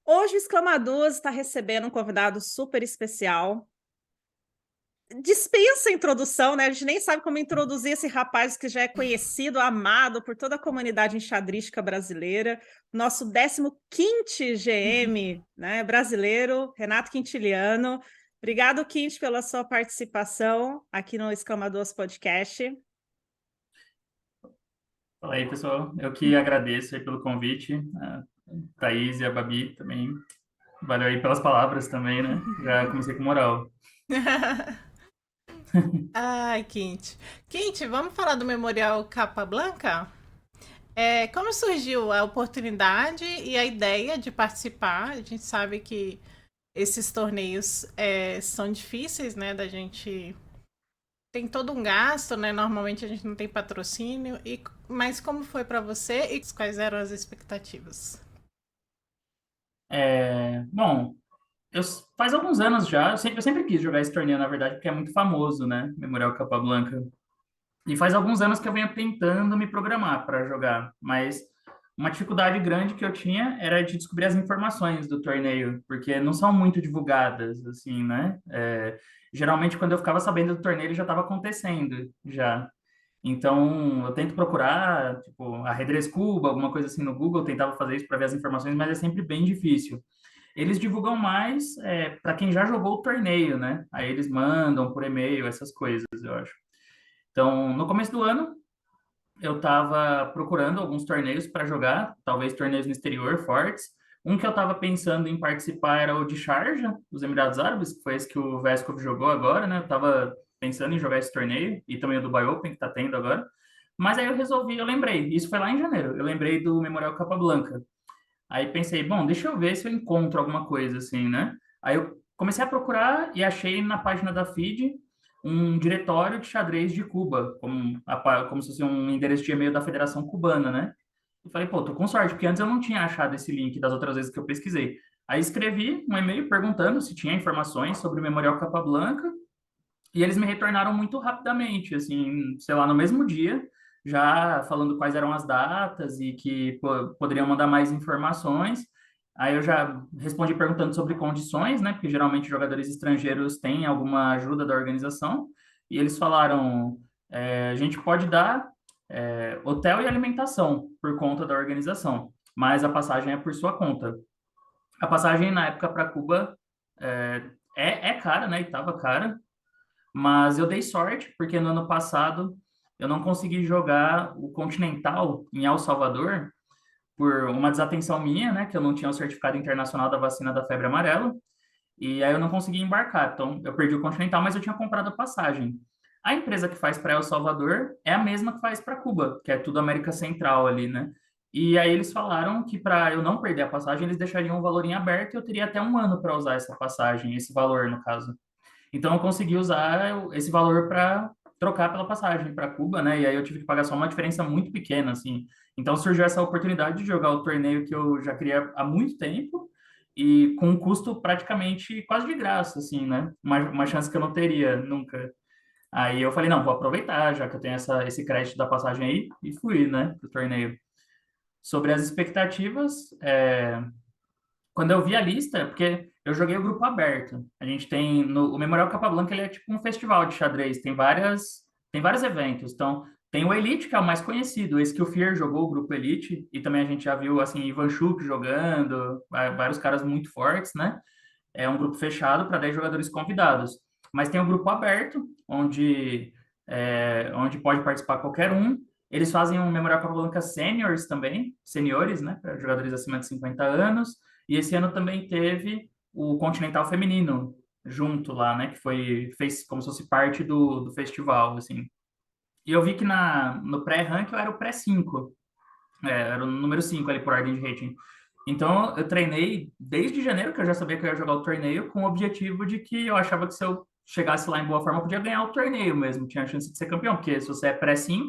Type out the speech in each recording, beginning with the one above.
Hoje o Exclamaduas está recebendo um convidado super especial. Dispensa a introdução, né? A gente nem sabe como introduzir esse rapaz que já é conhecido, amado por toda a comunidade enxadrística brasileira. Nosso 15º GM, né, brasileiro, Renato Quintiliano. Obrigado, Quint, pela sua participação aqui no Exclamaduas Podcast. Fala aí, pessoal. Eu que agradeço aí pelo convite. A Thaís e a Babi também. Valeu aí pelas palavras também, né? Já comecei com moral. Ai, Quinte. Quinte, vamos falar do Memorial Capa Blanca? Como surgiu a oportunidade e a ideia de participar? A gente sabe que esses torneios são difíceis, né? Da gente tem todo um gasto, né? Normalmente a gente não tem patrocínio. Mas como foi para você e quais eram as expectativas? Bom, faz alguns anos já, eu sempre quis jogar esse torneio, na verdade, porque é muito famoso, né? Memorial Capablanca. E faz alguns anos que eu venho tentando me programar para jogar, mas uma dificuldade grande que eu tinha era de descobrir as informações do torneio, porque não são muito divulgadas, assim, né? Geralmente, quando eu ficava sabendo do torneio, ele já estava acontecendo, já. Então, eu tento procurar, tipo, ajedrez Cuba, alguma coisa assim no Google, tentava fazer isso para ver as informações, mas é sempre bem difícil. Eles divulgam mais para quem já jogou o torneio, né? Aí eles mandam por e-mail, essas coisas, eu acho. Então, no começo do ano, eu estava procurando alguns torneios para jogar, talvez torneios no exterior fortes. Um que eu estava pensando em participar era o de Sharjah, dos Emirados Árabes, que foi esse que o Veskov jogou agora, né? Eu estava pensando em jogar esse torneio, e também o Dubai Open, que está tendo agora. Mas aí eu lembrei, isso foi lá em janeiro, eu lembrei do Memorial Capablanca. Aí pensei, bom, deixa eu ver se eu encontro alguma coisa assim, né? Aí eu comecei a procurar e achei na página da FIDE um diretório de xadrez de Cuba, como se fosse um endereço de e-mail da Federação Cubana, né? E falei, pô, tô com sorte, porque antes eu não tinha achado esse link das outras vezes que eu pesquisei. Aí escrevi um e-mail perguntando se tinha informações sobre o Memorial Capablanca e eles me retornaram muito rapidamente, assim, sei lá, no mesmo dia, já falando quais eram as datas e que poderiam mandar mais informações. Aí eu já respondi perguntando sobre condições, né? Porque geralmente jogadores estrangeiros têm alguma ajuda da organização. E eles falaram, a gente pode dar hotel e alimentação por conta da organização, mas a passagem é por sua conta. A passagem na época para Cuba é cara, né? E estava cara. Mas eu dei sorte, porque no ano passado eu não consegui jogar o Continental em El Salvador por uma desatenção minha, né? Que eu não tinha o certificado internacional da vacina da febre amarela. E aí eu não consegui embarcar. Então eu perdi o Continental, mas eu tinha comprado a passagem. A empresa que faz para El Salvador é a mesma que faz para Cuba, que é tudo América Central ali, né? E aí eles falaram que para eu não perder a passagem, eles deixariam o valor em aberto e eu teria até um ano para usar essa passagem, esse valor, no caso. Então eu consegui usar esse valor para trocar pela passagem para Cuba, né? E aí eu tive que pagar só uma diferença muito pequena, assim. Então surgiu essa oportunidade de jogar o torneio que eu já queria há muito tempo e com um custo praticamente quase de graça, assim, né? Uma chance que eu não teria nunca. Aí eu falei, não, vou aproveitar, já que eu tenho esse crédito da passagem aí, e fui, né, pro torneio. Sobre as expectativas, quando eu vi a lista, porque eu joguei o grupo aberto. A gente tem o Memorial Capablanca, ele é tipo um festival de xadrez, tem vários eventos. Então, tem o Elite, que é o mais conhecido, esse que o Fier jogou, o grupo Elite, e também a gente já viu assim Ivan Chuk jogando, vários caras muito fortes, né? É um grupo fechado para 10 jogadores convidados. Mas tem o grupo aberto, onde pode participar qualquer um. Eles fazem um Memorial Capablanca Seniors também, seniores, né, para jogadores acima de 50 anos. E esse ano também teve o Continental Feminino junto lá, né, que fez como se fosse parte do festival, assim. E eu vi que no pré-rank eu era o pré-5, era o número 5 ali por ordem de rating. Então, eu treinei desde janeiro, que eu já sabia que eu ia jogar o torneio, com o objetivo de que eu achava que se eu chegasse lá em boa forma, eu podia ganhar o torneio mesmo, tinha a chance de ser campeão, porque se você é pré-5,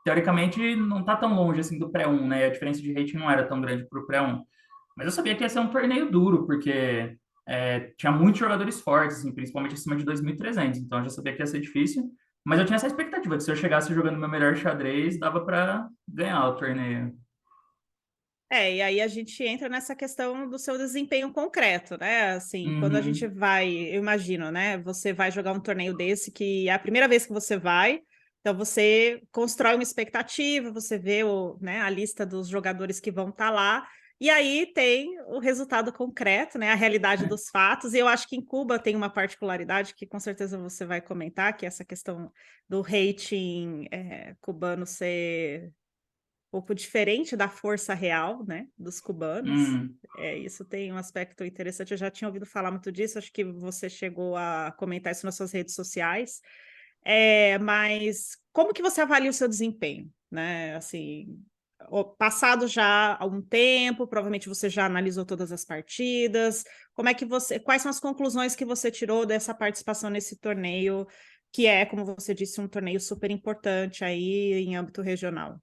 teoricamente não tá tão longe assim do pré-1, né? A diferença de rating não era tão grande pro pré-1. Mas eu sabia que ia ser um torneio duro, porque tinha muitos jogadores fortes, assim, principalmente acima de 2.300, então eu já sabia que ia ser difícil. Mas eu tinha essa expectativa de se eu chegasse jogando meu melhor xadrez, dava para ganhar o torneio. E aí a gente entra nessa questão do seu desempenho concreto, né? Assim, quando a gente Uhum. vai, eu imagino, né? Você vai jogar um torneio desse que é a primeira vez que você vai, então você constrói uma expectativa, você vê né, a lista dos jogadores que vão estar lá, e aí tem o resultado concreto, né? A realidade dos fatos, e eu acho que em Cuba tem uma particularidade que com certeza você vai comentar, que é essa questão do rating cubano ser pouco diferente da força real, né, dos cubanos. Hum. Isso tem um aspecto interessante, eu já tinha ouvido falar muito disso, acho que você chegou a comentar isso nas suas redes sociais. Mas como que você avalia o seu desempenho, né? Assim, passado já algum tempo, provavelmente você já analisou todas as partidas. Quais são as conclusões que você tirou dessa participação nesse torneio, que é, como você disse, um torneio super importante aí em âmbito regional?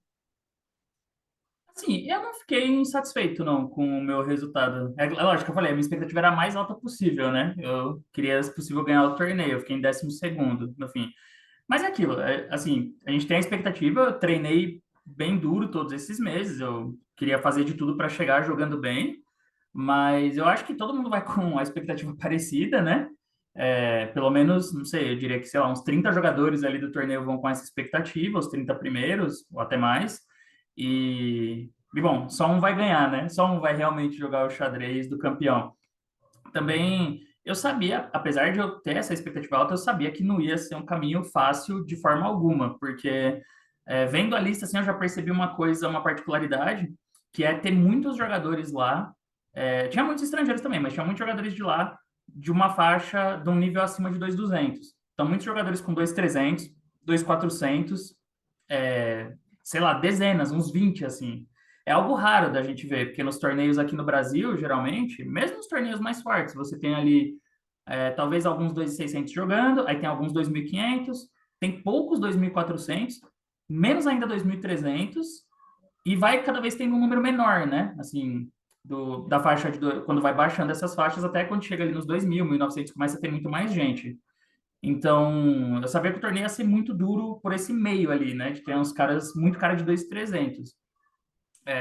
Assim, eu não fiquei insatisfeito, não, com o meu resultado. É lógico que eu falei, a minha expectativa era a mais alta possível, né? Eu queria, se possível, ganhar o torneio. Eu fiquei em 12º, no fim. Mas é aquilo, assim, a gente tem a expectativa, eu treinei bem duro todos esses meses, eu queria fazer de tudo para chegar jogando bem, mas eu acho que todo mundo vai com a expectativa parecida, né? Pelo menos, não sei, eu diria que, sei lá, uns 30 jogadores ali do torneio vão com essa expectativa, os 30 primeiros, ou até mais, bom, só um vai ganhar, né? Só um vai realmente jogar o xadrez do campeão. Também eu sabia, apesar de eu ter essa expectativa alta, eu sabia que não ia ser um caminho fácil de forma alguma, porque vendo a lista assim, eu já percebi uma coisa, uma particularidade, que é ter muitos jogadores lá. Tinha muitos estrangeiros também, mas tinha muitos jogadores de lá de uma faixa de um nível acima de 2.200. Então, muitos jogadores com 2.300, 2.400, sei lá, dezenas, uns 20 assim. É algo raro da gente ver, porque nos torneios aqui no Brasil, geralmente, mesmo nos torneios mais fortes, você tem ali talvez alguns 2.600 jogando, aí tem alguns 2.500, tem poucos 2.400, menos ainda 2.300, e vai cada vez tendo um número menor, né? Assim, da faixa quando vai baixando essas faixas, até quando chega ali nos 2.000, 1.900, começa a ter muito mais gente. Então, eu sabia que o torneio ia ser muito duro por esse meio ali, né? De ter uns caras, muito cara de 2.300.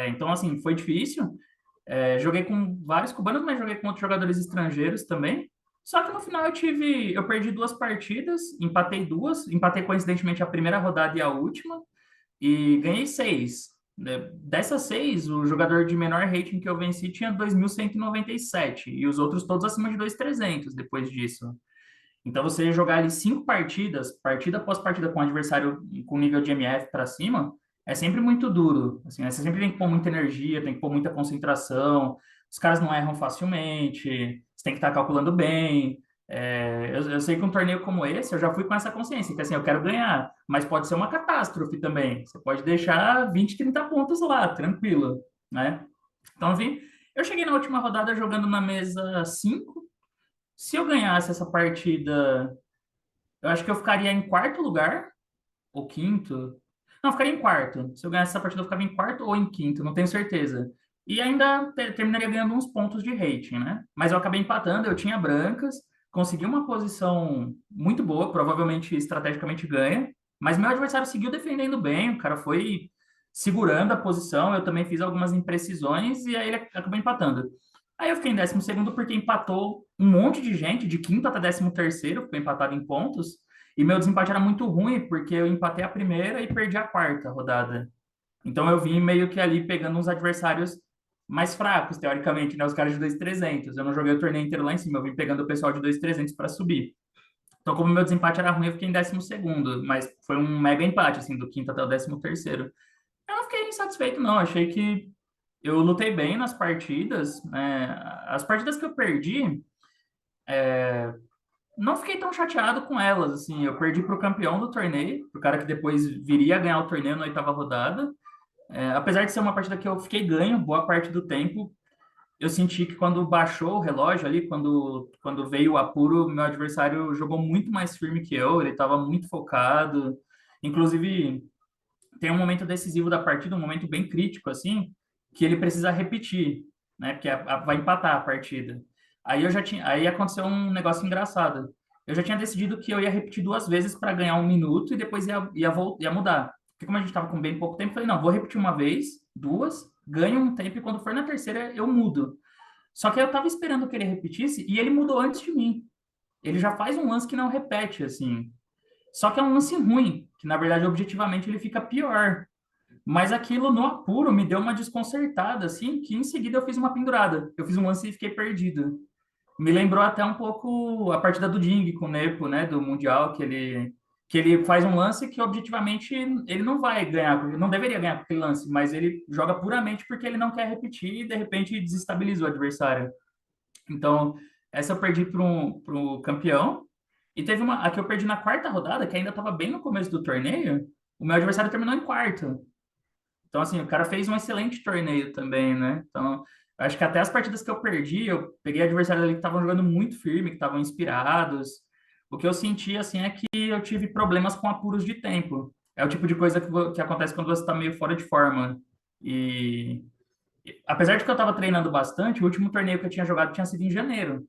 Então, assim, foi difícil. Joguei com vários cubanos, mas joguei com outros jogadores estrangeiros também. Só que no final eu perdi 2 partidas, empatei 2, empatei coincidentemente a primeira rodada e a última, e ganhei 6. Dessas 6, o jogador de menor rating que eu venci tinha 2.197, e os outros todos acima de 2.300 depois disso. Então, você jogar ali 5 partidas, partida após partida com um adversário com nível de MF para cima, é sempre muito duro. Assim, né? Você sempre tem que pôr muita energia, tem que pôr muita concentração. Os caras não erram facilmente, você tem que estar calculando bem. Eu sei que um torneio como esse, eu já fui com essa consciência, que assim, eu quero ganhar, mas pode ser uma catástrofe também. Você pode deixar 20, 30 pontos lá, tranquilo, né? Então, enfim, eu cheguei na última rodada jogando na mesa 5. Se eu ganhasse essa partida, eu acho que eu ficaria em quarto lugar, ou quinto. Não, eu ficaria em quarto. Se eu ganhasse essa partida, eu ficava em quarto ou em quinto, não tenho certeza. E ainda terminaria ganhando uns pontos de rating, né? Mas eu acabei empatando, eu tinha brancas, consegui uma posição muito boa, provavelmente estrategicamente ganha, mas meu adversário seguiu defendendo bem, o cara foi segurando a posição, eu também fiz algumas imprecisões e aí ele acabou empatando. Aí eu fiquei em 12º porque empatou um monte de gente, de quinto até 13º, ficou empatado em pontos. E meu desempate era muito ruim, porque eu empatei a primeira e perdi a quarta rodada. Então eu vim meio que ali pegando uns adversários mais fracos, teoricamente, né? Os caras de 2.300. Eu não joguei o torneio inteiro lá em cima, eu vim pegando o pessoal de 2.300 para subir. Então, como meu desempate era ruim, eu fiquei em 12º, mas foi um mega empate, assim, do quinto até o 13º. Eu não fiquei insatisfeito, não. Achei que eu lutei bem nas partidas, né? As partidas que eu perdi, não fiquei tão chateado com elas, assim. Eu perdi para o campeão do torneio, o cara que depois viria a ganhar o torneio na oitava rodada. Apesar de ser uma partida que eu fiquei ganho boa parte do tempo, eu senti que quando baixou o relógio ali, quando veio o apuro, meu adversário jogou muito mais firme que eu, ele estava muito focado. Inclusive, tem um momento decisivo da partida, um momento bem crítico, assim, que ele precisa repetir, né? Porque vai empatar a partida. Aí aconteceu um negócio engraçado. Eu já tinha decidido que eu ia repetir 2 vezes para ganhar 1 minuto e depois ia mudar. Porque como a gente estava com bem pouco tempo, eu falei, não, vou repetir uma vez, 2, ganho um tempo e quando for na terceira eu mudo. Só que eu tava esperando que ele repetisse e ele mudou antes de mim. Ele já faz um lance que não repete, assim. Só que é um lance ruim, que na verdade, objetivamente, ele fica pior. Mas aquilo no apuro me deu uma desconcertada, assim, que em seguida eu fiz uma pendurada. Eu fiz um lance e fiquei perdido. Me lembrou até um pouco a partida do Ding com o Nepo, né, do Mundial, que ele faz um lance que objetivamente ele não vai ganhar, não deveria ganhar com aquele lance, mas ele joga puramente porque ele não quer repetir e de repente desestabiliza o adversário. Então, essa eu perdi pro campeão. E teve a que eu perdi na quarta rodada, que ainda estava bem no começo do torneio. O meu adversário terminou em quarto. Então, assim, o cara fez um excelente torneio também, né? Então, acho que até as partidas que eu perdi, eu peguei adversários ali que estavam jogando muito firme, que estavam inspirados. O que eu senti, assim, é que eu tive problemas com apuros de tempo. É o tipo de coisa que acontece quando você está meio fora de forma. E apesar de que eu estava treinando bastante, o último torneio que eu tinha jogado tinha sido em janeiro.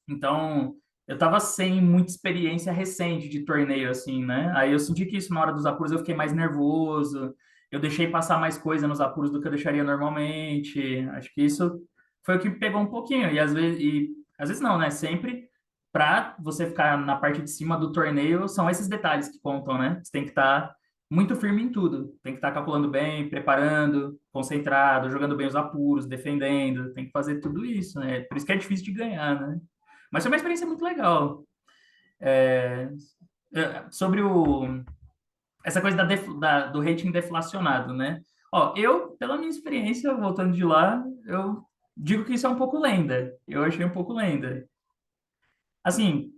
Então, eu estava sem muita experiência recente de torneio, assim, né? Aí eu senti que isso, na hora dos apuros, eu fiquei mais nervoso. Eu deixei passar mais coisa nos apuros do que eu deixaria normalmente. Acho que isso foi o que me pegou um pouquinho. E às vezes não, né? Sempre para você ficar na parte de cima do torneio, são esses detalhes que contam, né? Você tem que estar muito firme em tudo. Tem que estar calculando bem, preparando, concentrado, jogando bem os apuros, defendendo. Tem que fazer tudo isso, né? Por isso que é difícil de ganhar, né? Mas foi uma experiência muito legal. É, sobre essa coisa do rating deflacionado, né? Ó, pela minha experiência, voltando de lá, eu digo que isso é um pouco lenda. Eu achei um pouco lenda. Assim,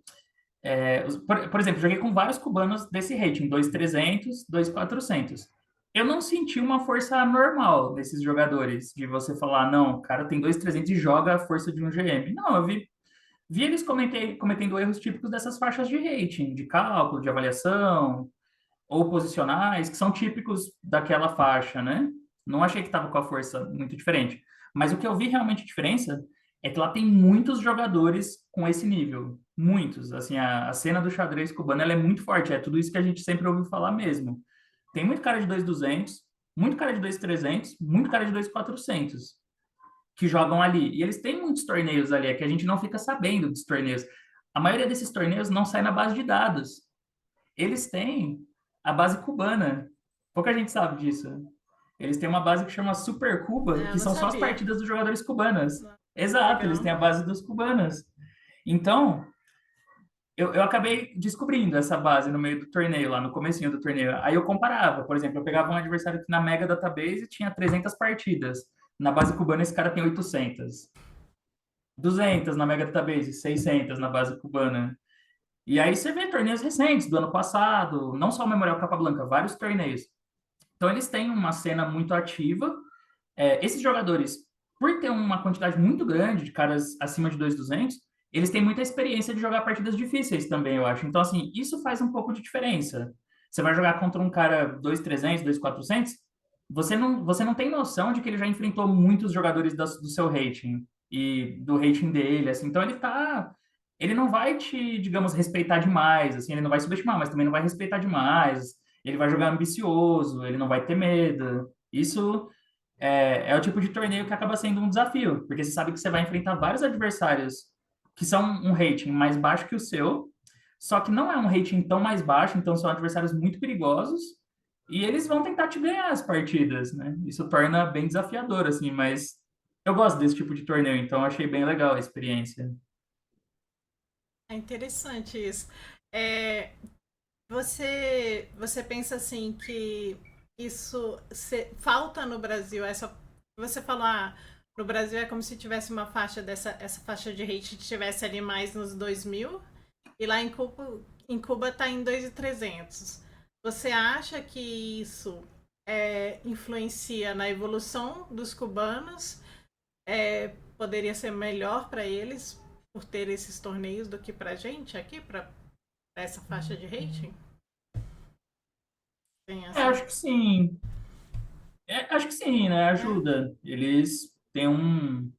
por exemplo, joguei com vários cubanos desse rating, 2.300, 2.400. Eu não senti uma força normal desses jogadores, de você falar, não, o cara tem 2.300 e joga a força de um GM. Não, eu vi eles cometendo erros típicos dessas faixas de rating, de cálculo, de avaliação, ou posicionais, que são típicos daquela faixa, né? Não achei que estava com a força muito diferente. Mas o que eu vi realmente diferença é que lá tem muitos jogadores com esse nível. Muitos. Assim, a cena do xadrez cubano ela é muito forte. É tudo isso que a gente sempre ouviu falar mesmo. Tem muito cara de 2.200, muito cara de 2.300, muito cara de 2.400 que jogam ali. E eles têm muitos torneios ali, é que a gente não fica sabendo dos torneios. A maioria desses torneios não sai na base de dados. Eles têm a base cubana. Pouca gente sabe disso. Eles têm uma base que chama Super Cuba, Eu que não são só as sabia. partidas dos jogadores cubanos. Exato, eles Legal. têm a base dos cubanos. Então, eu acabei descobrindo essa base no meio do torneio, lá no comecinho do torneio. Aí eu comparava, por exemplo, eu pegava um adversário que na Mega Database tinha 300 partidas. Na base cubana esse cara tem 800. 200 na Mega Database, 600 na base cubana. E aí você vê torneios recentes, do ano passado, não só o Memorial Capablanca, vários torneios. Então eles têm uma cena muito ativa. Esses jogadores, por ter uma quantidade muito grande de caras acima de 2.200, eles têm muita experiência de jogar partidas difíceis também, eu acho. Então, assim, isso faz um pouco de diferença. Você vai jogar contra um cara 2.300, 2.400, você não tem noção de que ele já enfrentou muitos jogadores do seu rating e do rating dele, assim. Então, ele não vai te, digamos, respeitar demais, assim, ele não vai subestimar, mas também não vai respeitar demais. Ele vai jogar ambicioso, ele não vai ter medo. Isso é o tipo de torneio que acaba sendo um desafio, porque você sabe que você vai enfrentar vários adversários que são um rating mais baixo que o seu, só que não é um rating tão mais baixo, então são adversários muito perigosos, e eles vão tentar te ganhar as partidas, né? Isso torna bem desafiador, assim, mas eu gosto desse tipo de torneio, então achei bem legal a experiência. É interessante isso. É, você pensa assim que isso falta no Brasil? Você falou, no Brasil é como se tivesse uma faixa essa faixa de rate estivesse ali mais nos 2.000 e lá em Cuba tá em 2.300. Você acha que isso influencia na evolução dos cubanos? Poderia ser melhor para eles por ter esses torneios do que pra gente aqui, para essa faixa de rating? Tem Acho que sim. Acho que sim, né? É, Ajuda. Eles têm um.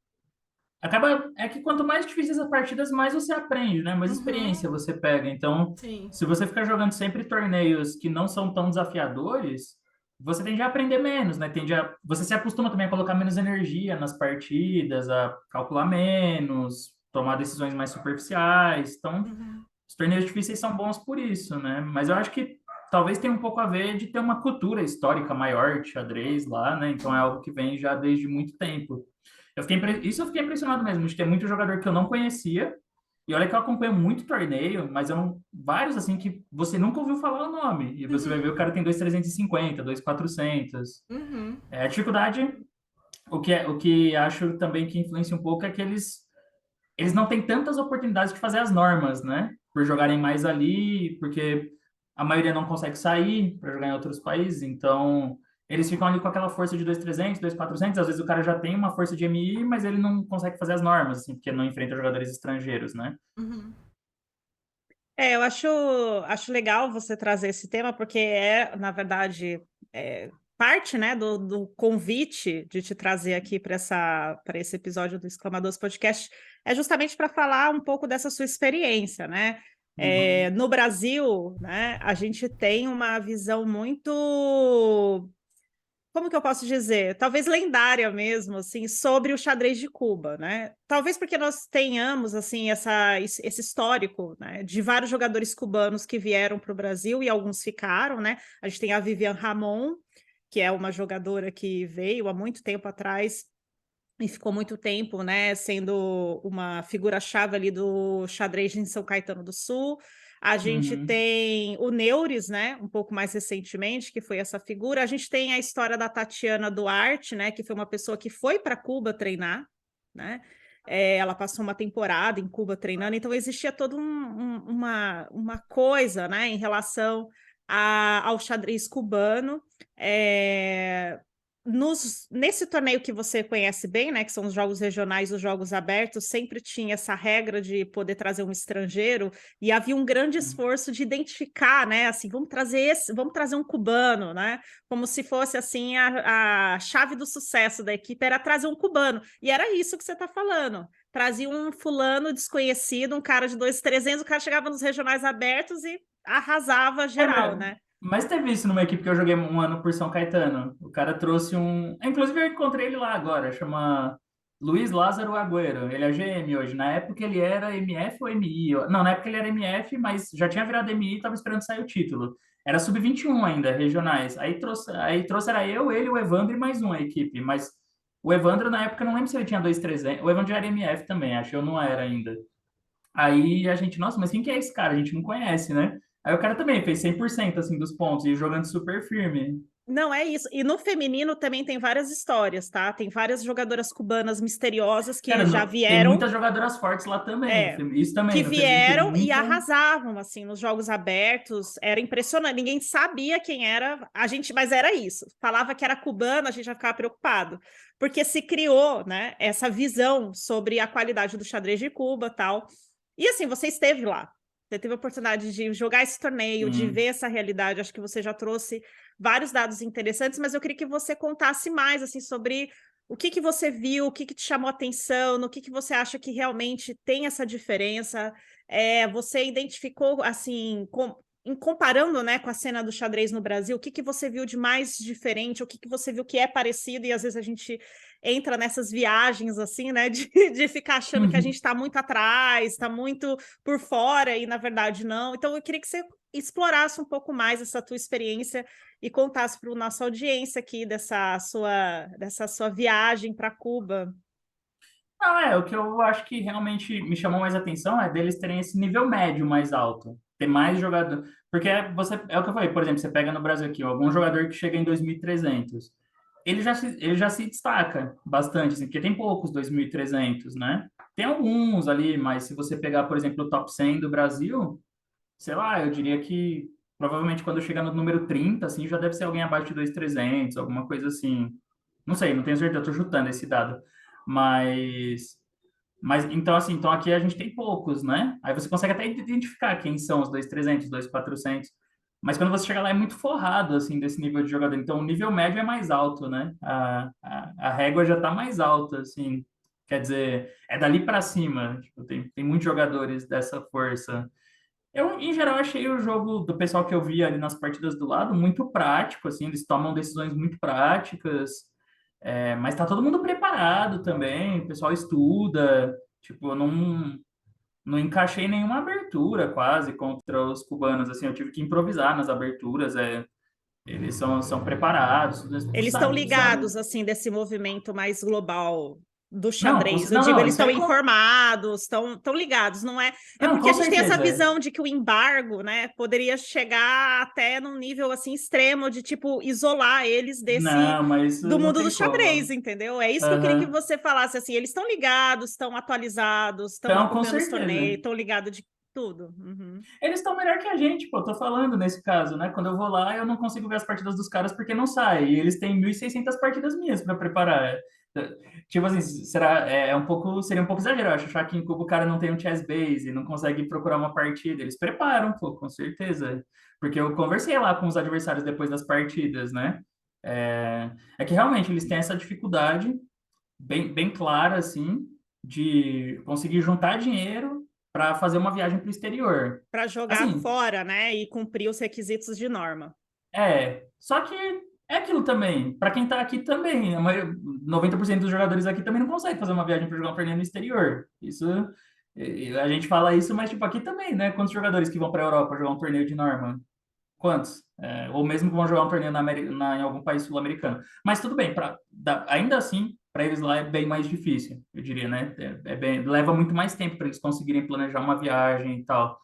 É que quanto mais difíceis as partidas, mais você aprende, né? Mais uhum, experiência você pega. Então, sim. se você ficar jogando sempre torneios que não são tão desafiadores, você tende a aprender menos, né? Você se acostuma também a colocar menos energia nas partidas, a calcular menos, tomar decisões mais superficiais. Então, Uhum. os torneios difíceis são bons por isso, né? Mas eu acho que talvez tenha um pouco a ver de ter uma cultura histórica maior de xadrez lá, né? Então é algo que vem já desde muito tempo. Isso eu fiquei impressionado mesmo, de ter muito jogador que eu não conhecia. E olha que eu acompanho muito torneio, mas eu não, vários assim que você nunca ouviu falar o nome. E você vai ver o cara tem 2.350, 2.400. Uhum. A dificuldade, o que acho também que influencia um pouco é que eles não têm tantas oportunidades de fazer as normas, né? Por jogarem mais ali, porque a maioria não consegue sair para jogar em outros países, então eles ficam ali com aquela força de 2.300, 2.400, às vezes o cara já tem uma força de MI, mas ele não consegue fazer as normas, assim, porque não enfrenta jogadores estrangeiros, né? Uhum. Eu acho legal você trazer esse tema, porque na verdade, parte, né, do convite de te trazer aqui para esse episódio do Exclamadores Podcast é justamente para falar um pouco dessa sua experiência, né? Uhum. No Brasil, né, a gente tem uma visão muito, como que eu posso dizer? Talvez lendária mesmo, assim, sobre o xadrez de Cuba, né? Talvez porque nós tenhamos, assim, esse histórico, né, de vários jogadores cubanos que vieram para o Brasil e alguns ficaram, né? A gente tem a Vivian Ramon, que é uma jogadora que veio há muito tempo atrás e ficou muito tempo, né, sendo uma figura-chave ali do xadrez em São Caetano do Sul. A gente Uhum. tem o Neuris, né, um pouco mais recentemente, que foi essa figura. A gente tem a história da Tatiana Duarte, né, que foi uma pessoa que foi para Cuba treinar, né? Ela passou uma temporada em Cuba treinando, então existia toda uma coisa, né, em relação ao xadrez cubano. É, nesse torneio que você conhece bem, né, que são os jogos regionais, os jogos abertos, sempre tinha essa regra de poder trazer um estrangeiro e havia um grande esforço de identificar, né, assim, vamos trazer um cubano, né, como se fosse assim a chave do sucesso da equipe era trazer um cubano. E era isso que você está falando. Trazia um fulano desconhecido, um cara de 2.300, o cara chegava nos regionais abertos e arrasava É, geral, né? mas teve isso numa equipe que eu joguei um ano por São Caetano. O cara trouxe um. Inclusive, eu encontrei ele lá agora, chama Luiz Lázaro Agüero. Ele é GM hoje. Na época ele era MF ou MI? Não, na época ele era MF, mas já tinha virado MI e estava esperando sair o título. Era sub-21 ainda, regionais. Aí trouxe era eu, ele, o Evandro e mais um a equipe. Mas o Evandro, na época, eu não lembro se ele tinha 2.300. O Evandro já era MF também, acho que eu não era ainda. Aí a gente, nossa, mas quem que é esse cara? A gente não conhece, né? Aí o cara também fez 100% assim dos pontos e jogando super firme. Não é isso. E no feminino também tem várias histórias, tá? Tem várias jogadoras cubanas misteriosas Cara, que já tem vieram, muitas jogadoras fortes lá também. é, Isso também, que no feminino tem vieram e muita. arrasavam assim nos jogos abertos. Era impressionante. Ninguém sabia quem era. A gente, mas era isso. Falava que era cubano, a gente já ficava preocupado, porque se criou, né, essa visão sobre a qualidade do xadrez de Cuba, tal. E assim, você esteve lá. Você teve a oportunidade de jogar esse torneio, de ver Sim. essa realidade. Acho que você já trouxe vários dados interessantes, mas eu queria que você contasse mais assim sobre o que que você viu, o que que te chamou a atenção, no que você acha que realmente tem essa diferença. Você identificou assim, em comparando, né, com a cena do xadrez no Brasil, o que que você viu de mais diferente, o que que você viu que é parecido, e às vezes a gente entra nessas viagens assim, né, de ficar achando que a gente está muito atrás, está muito por fora, e na verdade não. Então eu queria que você explorasse um pouco mais essa tua experiência e contasse para a nossa audiência aqui dessa sua viagem para Cuba. Não, o que eu acho que realmente me chamou mais atenção é deles terem esse nível médio mais alto. Ter mais jogador. Porque é o que eu falei, por exemplo, você pega no Brasil aqui, algum jogador que chega em 2.300, ele já se destaca bastante, assim, porque tem poucos 2.300, né? Tem alguns ali, mas se você pegar, por exemplo, o top 100 do Brasil, sei lá, eu diria que provavelmente quando chegar no número 30, assim, já deve ser alguém abaixo de 2.300, alguma coisa assim. Não sei, não tenho certeza, eu tô chutando esse dado. Mas, mas então, assim, então aqui a gente tem poucos, né? Aí você consegue até identificar quem são os 2.300, 2.400. Mas quando você chega lá é muito forrado, assim, desse nível de jogador. Então o nível médio é mais alto, né? A régua já tá mais alta, assim. Quer dizer, é dali para cima. Tipo, tem muitos jogadores dessa força. Eu, em geral, achei o jogo do pessoal que eu vi ali nas partidas do lado muito prático, assim, eles tomam decisões muito práticas, mas tá todo mundo preparado também, o pessoal estuda, tipo, eu não encaixei nenhuma abertura quase contra os cubanos, assim, eu tive que improvisar nas aberturas, eles são preparados, Eles estão sabe? ligados, assim, desse movimento mais global do Não, xadrez. Eu não, digo, não, eles isso estão aí informados, estão ligados, não é? É não, porque a com gente tem essa certeza. visão de que o embargo, né, poderia chegar até num nível assim extremo de tipo isolar eles desse Não, mas do isso não mundo do tem xadrez, como. entendeu? É isso que eu queria que Aham. você falasse assim, eles estão ligados, estão atualizados, estão Então, com acompanhando os certeza. torneios, estão ligados de tudo. Uhum. Eles estão melhor que a gente, pô, tô falando nesse caso, né? Quando eu vou lá, eu não consigo ver as partidas dos caras porque não sai. E eles têm 1.600 partidas minhas para preparar. Tipo assim, seria um pouco exagero, eu acho, achar que em Cuba o cara não tem um chess base, não consegue procurar uma partida. Eles preparam, pô, com certeza. Porque eu conversei lá com os adversários depois das partidas, né? É que realmente eles têm essa dificuldade bem clara, assim, de conseguir juntar dinheiro para fazer uma viagem para o exterior. Para jogar Assim, fora, né, e cumprir os requisitos de norma. só que é aquilo também. Para quem está aqui também, 90% dos jogadores aqui também não consegue fazer uma viagem para jogar um torneio no exterior. Isso, a gente fala isso, mas tipo aqui também, né? Quantos jogadores que vão para a Europa jogar um torneio de norma? Quantos? Ou mesmo que vão jogar um torneio em algum país sul-americano. Mas tudo bem, ainda assim, para eles lá é bem mais difícil, eu diria, né? Leva muito mais tempo para eles conseguirem planejar uma viagem e tal.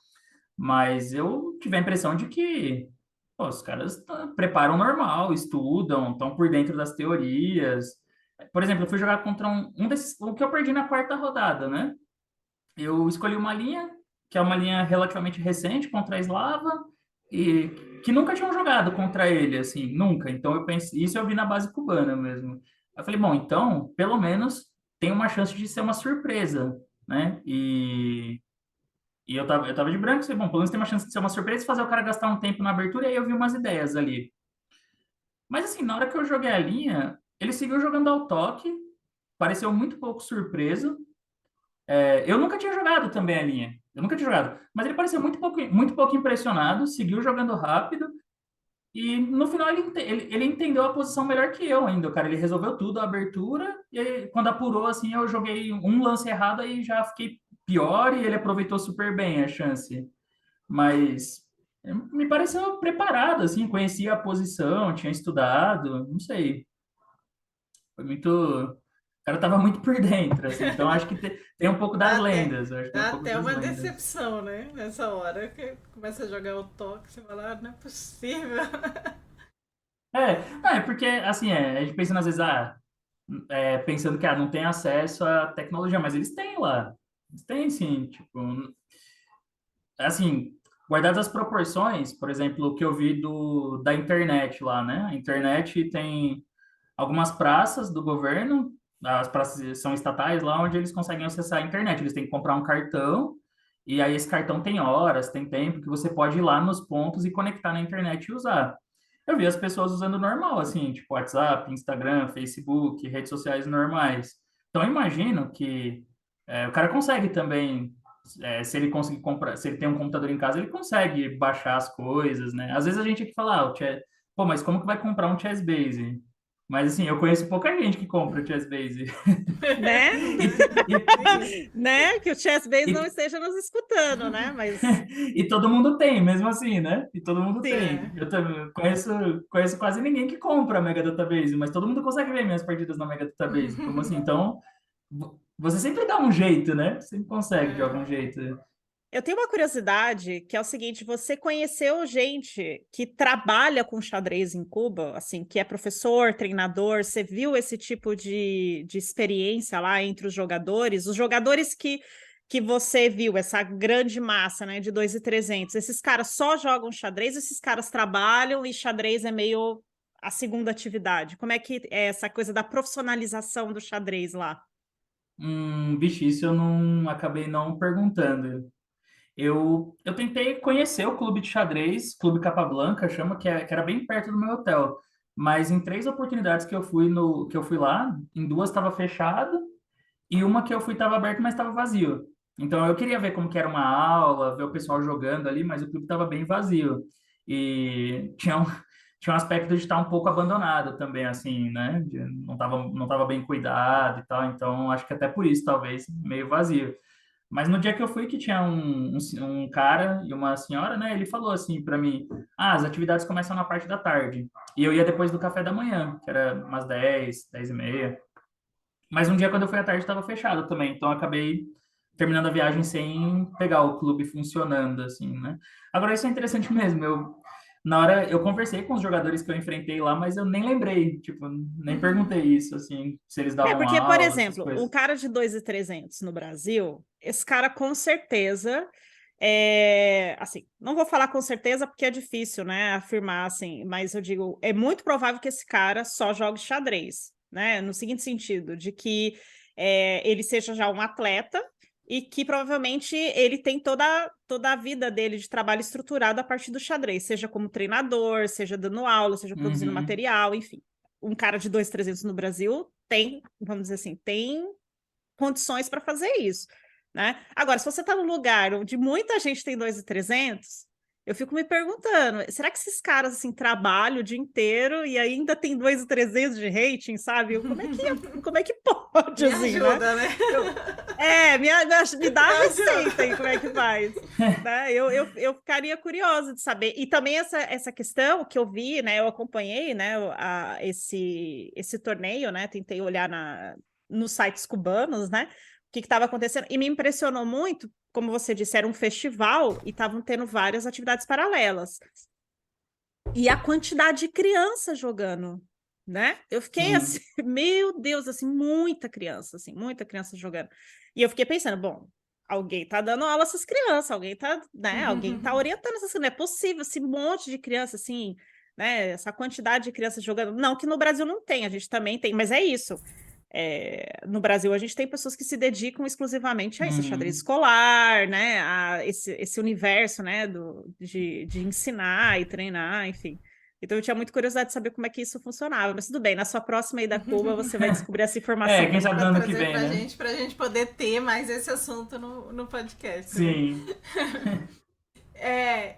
Mas eu tive a impressão de que pô, os caras preparam normal, estudam, estão por dentro das teorias. Por exemplo, eu fui jogar contra um desses, o que eu perdi na quarta rodada, né? Eu escolhi uma linha, que é uma linha relativamente recente contra a Slava, e que nunca tinham jogado contra ele, assim, nunca. Então eu pensei, isso eu vi na base cubana mesmo. Eu falei, bom, então, pelo menos tem uma chance de ser uma surpresa, né? E eu tava de branco, falei, bom, pelo menos tem uma chance de ser uma surpresa e fazer o cara gastar um tempo na abertura, e aí eu vi umas ideias ali. Mas assim, na hora que eu joguei a linha, ele seguiu jogando ao toque, pareceu muito pouco surpreso, eu nunca tinha jogado também a linha. Eu nunca tinha jogado. Mas ele parecia muito pouco impressionado, seguiu jogando rápido. E no final ele entendeu a posição melhor que eu ainda, cara. Ele resolveu tudo, a abertura. E aí, quando apurou, assim, eu joguei um lance errado e já fiquei pior. E ele aproveitou super bem a chance. Mas me pareceu preparado, assim, conhecia a posição, tinha estudado, não sei. Foi muito. O cara tava muito por dentro, assim. Então acho que tem um pouco das Dá até, lendas. Eu acho que tem um dá pouco até das uma lendas. decepção, né? Nessa hora que começa a jogar o toque, você fala, ah, não é possível. Não, é porque, assim, a gente pensa às vezes, pensando que não tem acesso à tecnologia, mas eles têm lá. Eles têm, sim, tipo, assim, guardadas as proporções, por exemplo, o que eu vi da internet lá, né? A internet tem algumas praças do governo, as praças são estatais lá, onde eles conseguem acessar a internet. Eles têm que comprar um cartão, e aí esse cartão tem horas, tem tempo que você pode ir lá nos pontos e conectar na internet e usar. Eu vi as pessoas usando normal, assim, tipo WhatsApp, Instagram, Facebook, redes sociais normais. Então, eu imagino que o cara consegue também, se ele conseguir comprar, se ele tem um computador em casa, ele consegue baixar as coisas, né? Às vezes a gente aqui fala, pô, mas como que vai comprar um Chessbase? Mas assim, eu conheço pouca gente que compra o Chessbase. Né? Tem isso. Né? Que o Chess Base não E, esteja nos escutando, né? Mas e todo mundo tem, mesmo assim, né? E todo mundo sim. tem. Eu também conheço quase ninguém que compra a Mega Database, mas todo mundo consegue ver minhas partidas na Mega Database. Como assim? Então, você sempre dá um jeito, né? Sempre consegue de algum É. jeito. Eu tenho uma curiosidade que é o seguinte: você conheceu gente que trabalha com xadrez em Cuba, assim, que é professor, treinador, você viu esse tipo de experiência lá entre os jogadores? Os jogadores que você viu, essa grande massa, né, de 2.300, esses caras só jogam xadrez, esses caras trabalham e xadrez é meio a segunda atividade. Como é que é essa coisa da profissionalização do xadrez lá? Vixe, isso eu não acabei não perguntando. Eu tentei conhecer o clube de xadrez, Clube Capablanca, chama, que era bem perto do meu hotel. Mas em três oportunidades que eu fui lá, em duas estava fechado e uma que eu fui estava aberto, mas estava vazio. Então eu queria ver como que era uma aula, ver o pessoal jogando ali, mas o clube estava bem vazio. E tinha um aspecto de estar um pouco abandonado também, assim, né? Não tava bem cuidado e tal, então acho que até por isso, talvez, meio vazio. Mas no dia que eu fui, que tinha um cara e uma senhora, né? Ele falou assim para mim: as atividades começam na parte da tarde. E eu ia depois do café da manhã, que era umas 10, 10:30. Mas um dia, quando eu fui à tarde, estava fechado também. Então, eu acabei terminando a viagem sem pegar o clube funcionando, assim, né? Agora, isso é interessante mesmo. Na hora, eu conversei com os jogadores que eu enfrentei lá, mas eu nem lembrei, tipo, nem Uhum. perguntei isso, assim, se eles É, davam porque, por aula, essas exemplo, um coisas. cara de 2.300 no Brasil, esse cara com certeza, assim, não vou falar com certeza porque é difícil, né, afirmar assim, mas eu digo, é muito provável que esse cara só jogue xadrez, né, no seguinte sentido, de que ele seja já um atleta e que provavelmente ele tem toda a vida dele de trabalho estruturado a partir do xadrez, seja como treinador, seja dando aula, seja produzindo Uhum. material, enfim. Um cara de 2.300 no Brasil tem, vamos dizer assim, tem condições para fazer isso, né? Agora, se você está num lugar onde muita gente tem 2.300, eu fico me perguntando, será que esses caras assim trabalham o dia inteiro e ainda tem 2.300 de rating, sabe? Como é que pode Me assim, né? ajuda, né? Eu, me dá Me a receita ajuda. aí, como é que faz? Né? Eu ficaria curiosa de saber. E também essa questão que eu vi, né? Eu acompanhei, né? Esse torneio, né? Tentei olhar nos sites cubanos, né? O que estava acontecendo. E me impressionou muito, como você disse, era um festival e estavam tendo várias atividades paralelas. E a quantidade de crianças jogando, né? Eu fiquei assim, Sim. meu Deus, assim, muita criança jogando. E eu fiquei pensando, bom, alguém tá dando aula a essas crianças, alguém tá, né? Alguém tá orientando essas crianças. Não é possível esse monte de criança assim, né? Essa quantidade de crianças jogando. Não que no Brasil não tem, a gente também tem, mas é isso. No Brasil, a gente tem pessoas que se dedicam exclusivamente a isso, a xadrez Uhum. escolar, né, a esse universo, né, de ensinar e treinar, enfim. Então, eu tinha muita curiosidade de saber como é que isso funcionava, mas tudo bem, na sua próxima ida a Cuba, você vai descobrir essa informação Quem aí. sabe Para no ano que trazer vem, né? para a gente poder ter mais esse assunto no podcast, né? Sim. É,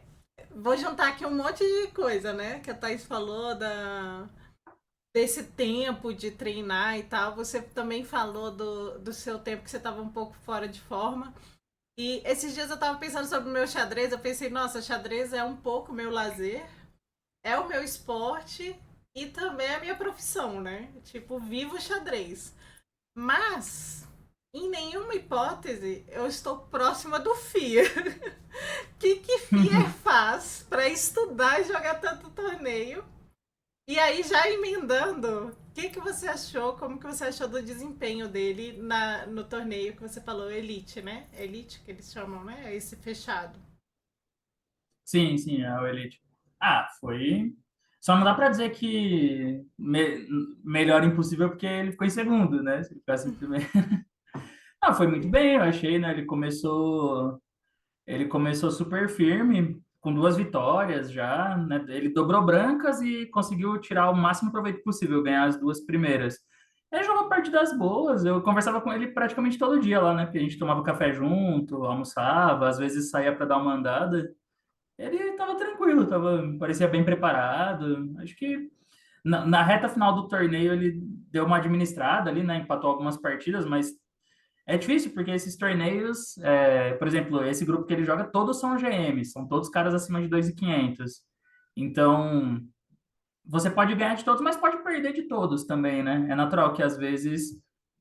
vou juntar aqui um monte de coisa, né? Que a Thaís falou desse tempo de treinar e tal. Você também falou do seu tempo que você estava um pouco fora de forma. E esses dias eu estava pensando sobre o meu xadrez. Eu pensei, nossa, xadrez é um pouco meu lazer, é o meu esporte e também é a minha profissão, né? Tipo, vivo xadrez. Mas, em nenhuma hipótese, eu estou próxima do FIA. O que FIA faz para estudar e jogar tanto torneio? E aí, já emendando, o que você achou, como que você achou do desempenho dele no torneio que você falou, Elite, né? Elite, que eles chamam, né? Esse fechado. Sim, sim, é o Elite. Foi. Só não dá pra dizer que melhor impossível porque ele ficou em segundo, né? Se ele ficasse em primeiro. Foi muito bem, eu achei, né? Ele começou super firme, com 2 vitórias já, né? Ele dobrou brancas e conseguiu tirar o máximo proveito possível, ganhar as 2 primeiras. Ele jogou partidas boas, eu conversava com ele praticamente todo dia lá, né? Porque a gente tomava café junto, almoçava, às vezes saía para dar uma andada. Ele estava tranquilo, parecia bem preparado. Acho que na reta final do torneio ele deu uma administrada ali, né? Empatou algumas partidas, mas é difícil porque esses torneios, por exemplo, esse grupo que ele joga, todos são GMs, são todos caras acima de 2.500. Então, você pode ganhar de todos, mas pode perder de todos também, né? É natural que às vezes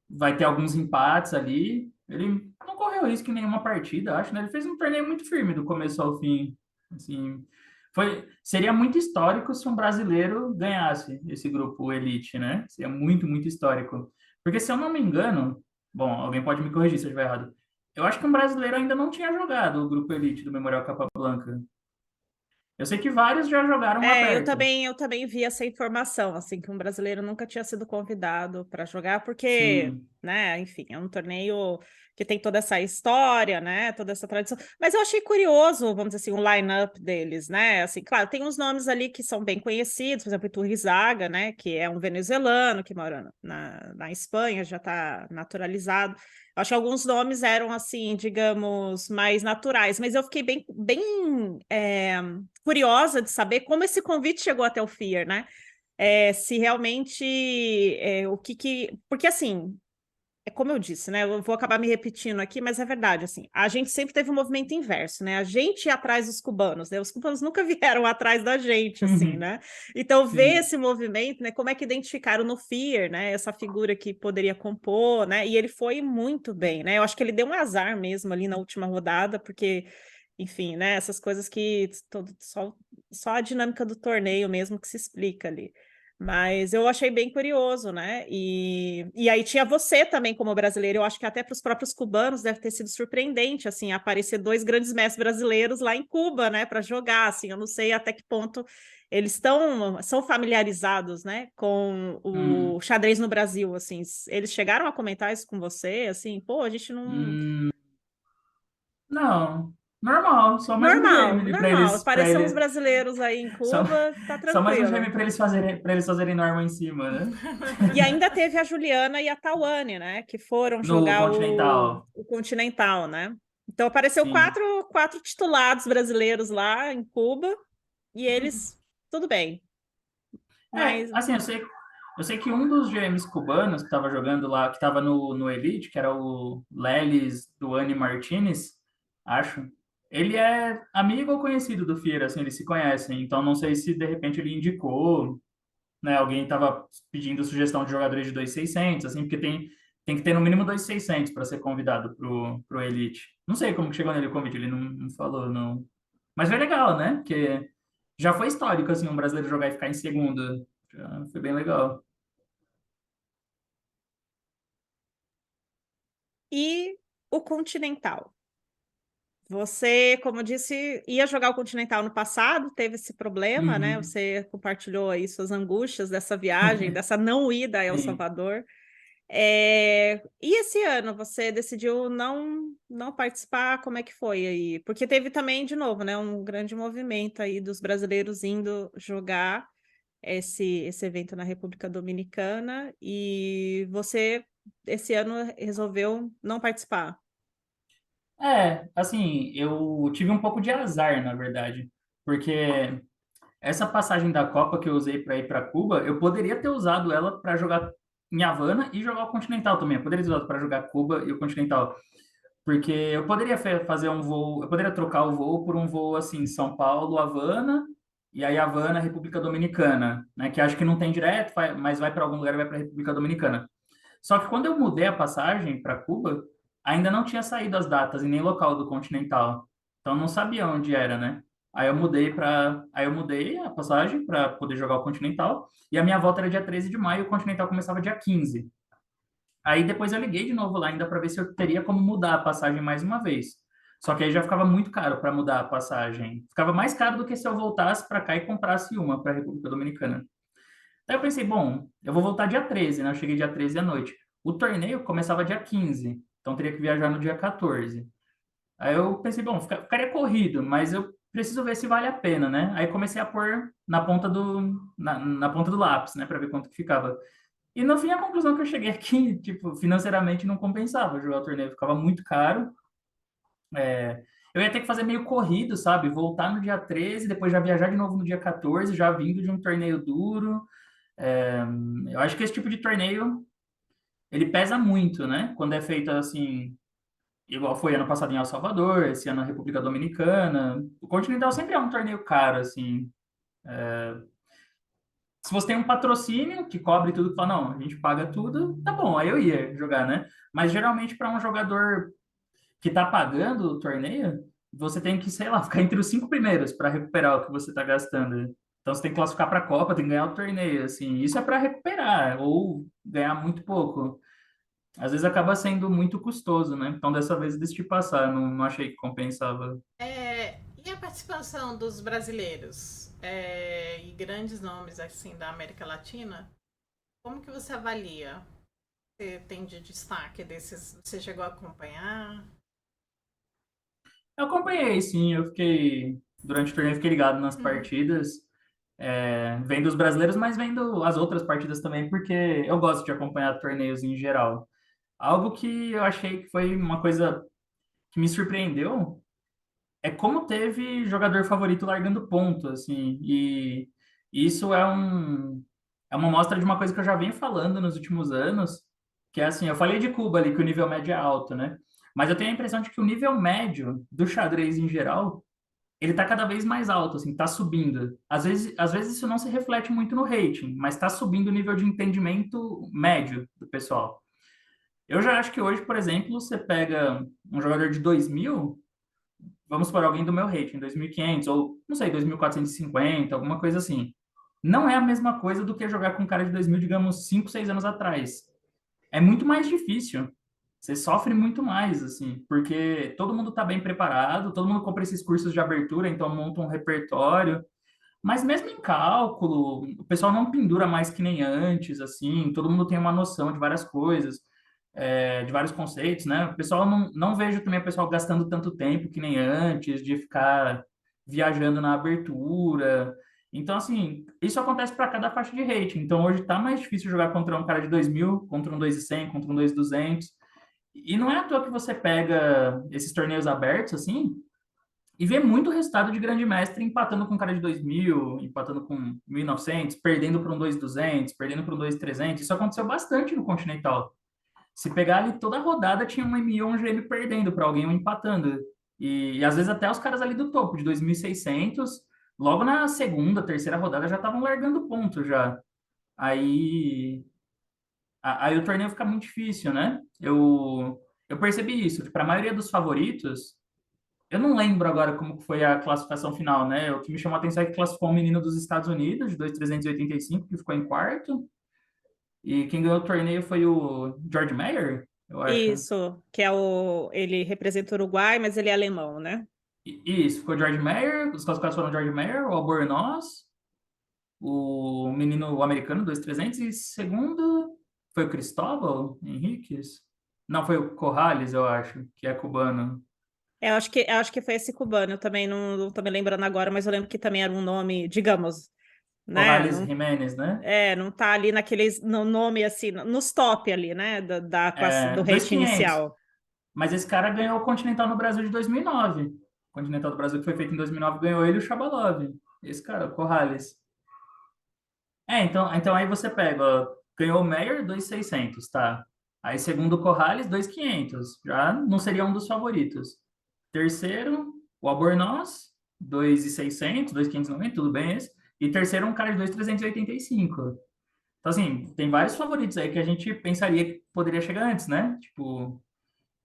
vai ter alguns empates ali. Ele não correu risco em nenhuma partida, acho, né? Ele fez um torneio muito firme do começo ao fim. Assim, seria muito histórico se um brasileiro ganhasse esse grupo Elite, né? Seria muito, muito histórico. Porque se eu não me engano, bom, alguém pode me corrigir se eu estiver errado. Eu acho que um brasileiro ainda não tinha jogado o grupo Elite do Memorial Capablanca. Eu sei que vários já jogaram Eu aberto. também vi essa informação, assim, que um brasileiro nunca tinha sido convidado para jogar, porque Sim. né? Enfim, é um torneio que tem toda essa história, né? Toda essa tradição. Mas eu achei curioso, vamos dizer assim, o line-up deles, né? Assim, claro, tem uns nomes ali que são bem conhecidos, por exemplo, Iturrizaga, né? Que é um venezuelano que mora na Espanha, já está naturalizado. Acho que alguns nomes eram, assim, digamos, mais naturais, mas eu fiquei curiosa de saber como esse convite chegou até o FIA, né? Se realmente o que. Porque assim, é como eu disse, né? Eu vou acabar me repetindo aqui, mas é verdade, assim, a gente sempre teve um movimento inverso, né? A gente ia atrás dos cubanos, né? Os cubanos nunca vieram atrás da gente, assim, Uhum. né? Então, ver Sim. esse movimento, né? Como é que identificaram no Fear, né? Essa figura que poderia compor, né? E ele foi muito bem, né? Eu acho que ele deu um azar mesmo ali na última rodada, porque, enfim, né? Essas coisas que só a dinâmica do torneio mesmo que se explica ali. Mas eu achei bem curioso, né? E aí tinha você também como brasileiro. Eu acho que até para os próprios cubanos deve ter sido surpreendente, assim, aparecer dois grandes mestres brasileiros lá em Cuba, né, para jogar. Assim, eu não sei até que ponto eles são familiarizados, né, com o Hum. xadrez no Brasil. Assim, eles chegaram a comentar isso com você, assim, pô, a gente não. Hum. Não, normal, só mais um Normal, gêmeo para normal. eles, para Apareceram os ele, brasileiros aí em só, Cuba, tá só mais um tranquilo. gêmeo para eles fazerem norma em cima, né? E ainda teve a Juliana e a Tawane, né? Que foram No jogar Continental, o Continental, né? Então apareceu sim. quatro titulados brasileiros lá em Cuba e eles, tudo bem. Mas Assim, eu sei que um dos GMs cubanos que estava jogando lá, que estava no Elite, que era o Lelis Duane Martinez, acho, ele é amigo ou conhecido do Fiera, assim, eles se conhecem, então não sei se de repente ele indicou, né, alguém estava pedindo sugestão de jogadores de 2.600, assim, porque tem que ter no mínimo 2.600 para ser convidado pro Elite. Não sei como que chegou nele o convite, ele não falou, não. Mas foi legal, né? Porque já foi histórico, assim, um brasileiro jogar e ficar em segundo. Já foi bem legal. e o Continental? Você, como eu disse, ia jogar o Continental no passado, teve esse problema, né? Uhum. Você compartilhou aí suas angústias dessa viagem, dessa não ida a El Sim. Salvador. E esse ano você decidiu não participar? Como é que foi aí? Porque teve também, de novo, né, um grande movimento aí dos brasileiros indo jogar esse evento na República Dominicana e você, esse ano, resolveu não participar. Assim, eu tive um pouco de azar, na verdade, porque essa passagem da Copa que eu usei para ir para Cuba, eu poderia ter usado ela para jogar em Havana e jogar o Continental também. Eu poderia ter usado para jogar Cuba e o Continental. Porque eu poderia fazer um voo, eu poderia trocar o voo por um voo assim, São Paulo, Havana, e aí Havana, República Dominicana, né? Que acho que não tem direto, mas vai para algum lugar e vai para a República Dominicana. Só que quando eu mudei a passagem para Cuba, ainda não tinha saído as datas e nem local do Continental. Então eu não sabia onde era, né? Aí eu mudei a passagem para poder jogar o Continental, e a minha volta era dia 13 de maio, e o Continental começava dia 15. Aí depois eu liguei de novo lá ainda para ver se eu teria como mudar a passagem mais uma vez. Só que aí já ficava muito caro para mudar a passagem. Ficava mais caro do que se eu voltasse para cá e comprasse uma para a República Dominicana. Aí eu pensei, bom, eu vou voltar dia 13, né? Eu cheguei dia 13 à noite. O torneio começava dia 15, então teria que viajar no dia 14. Aí eu pensei, bom, ficaria corrido, mas eu preciso ver se vale a pena, né? Aí comecei a pôr na ponta do lápis, né, para ver quanto que ficava. E no fim, a conclusão que eu cheguei aqui, tipo, financeiramente não compensava jogar o torneio, ficava muito caro. Eu ia ter que fazer meio corrido, sabe? Voltar no dia 13, depois já viajar de novo no dia 14, já vindo de um torneio duro. É, eu acho que esse tipo de torneio, ele pesa muito, né? Quando é feito assim, igual foi ano passado em El Salvador, esse ano na República Dominicana. O Continental sempre é um torneio caro, assim. Se você tem um patrocínio que cobre tudo, que fala, não, a gente paga tudo, tá bom, aí eu ia jogar, né? Mas geralmente para um jogador que tá pagando o torneio, você tem que, sei lá, ficar entre os 5 primeiros para recuperar o que você tá gastando. Então você tem que classificar para a Copa, tem que ganhar o torneio, assim. Isso é para recuperar ou ganhar muito pouco. Às vezes acaba sendo muito custoso, né? Então dessa vez eu decidi passar, não achei que compensava. E a participação dos brasileiros e grandes nomes assim da América Latina, como que você avalia? você tem de destaque desses? Você chegou a acompanhar? Eu acompanhei, sim, durante o torneio, eu fiquei ligado nas Uhum. partidas, vendo os brasileiros, mas vendo as outras partidas também, porque eu gosto de acompanhar torneios em geral. Algo que eu achei que foi uma coisa que me surpreendeu é como teve jogador favorito largando ponto, assim, e isso é uma mostra de uma coisa que eu já venho falando nos últimos anos, que é assim, eu falei de Cuba ali, que o nível médio é alto, né? Mas eu tenho a impressão de que o nível médio do xadrez em geral, ele tá cada vez mais alto, assim, tá subindo. Às vezes isso não se reflete muito no rating, mas tá subindo o nível de entendimento médio do pessoal. Eu já acho que hoje, por exemplo, você pega um jogador de 2000, vamos supor, alguém do meu rating, 2.500 ou, não sei, 2.450, alguma coisa assim. Não é a mesma coisa do que jogar com um cara de 2000, digamos, 5, 6 anos atrás. É muito mais difícil. Você sofre muito mais, assim, porque todo mundo está bem preparado, todo mundo compra esses cursos de abertura, então monta um repertório. Mas mesmo em cálculo, o pessoal não pendura mais que nem antes, assim, todo mundo tem uma noção de várias coisas, de vários conceitos, né? O pessoal não vejo também o pessoal gastando tanto tempo que nem antes, de ficar viajando na abertura. Então, assim, isso acontece para cada faixa de rating. Então, hoje tá mais difícil jogar contra um cara de 2000, contra um 2.100, contra um 2.200. E não é à toa que você pega esses torneios abertos, assim, e vê muito resultado de grande mestre empatando com um cara de 2000, empatando com 1.900, perdendo para um 2.200, perdendo para um 2.300. Isso aconteceu bastante no Continental. Se pegar ali toda a rodada, tinha um MI ou um GM perdendo para alguém ou empatando. E às vezes até os caras ali do topo, de 2.600, logo na segunda, terceira rodada já estavam largando ponto já. Aí, aí o torneio fica muito difícil, né? Eu percebi isso, que para a maioria dos favoritos, eu não lembro agora como que foi a classificação final, né? O que me chamou a atenção é que classificou um menino dos Estados Unidos, de 2.385, que ficou em quarto. E quem ganhou o torneio foi o George Mayer, eu acho. Isso, que é ele representa o Uruguai, mas ele é alemão, né? Isso, ficou George Mayer, os classificados foram George Mayer, o Albornoz, o menino americano, 2.300, e segundo foi o Cristóbal Henriquez? Não, foi o Corrales, eu acho, que é cubano. Eu acho que foi esse cubano, eu também não tô me lembrando agora, mas eu lembro que também era um nome, digamos, né? Corrales Não, Jiménez, né? não tá ali naqueles no nome assim, nos top ali, né? Do É, rate 2.500. inicial. Mas esse cara ganhou o Continental no Brasil de 2009. O Continental do Brasil que foi feito em 2009 ganhou ele e o Shabalov. Esse cara, o Corrales. Então aí você pega, ó, ganhou o Meyer 2.600, tá? Aí segundo o Corrales, 2.500. Já não seria um dos favoritos. Terceiro, o Albornoz, 2.600, 2.590, tudo bem esse. E terceiro, um cara de 2.385. Então, assim, tem vários favoritos aí que a gente pensaria que poderia chegar antes, né? Tipo,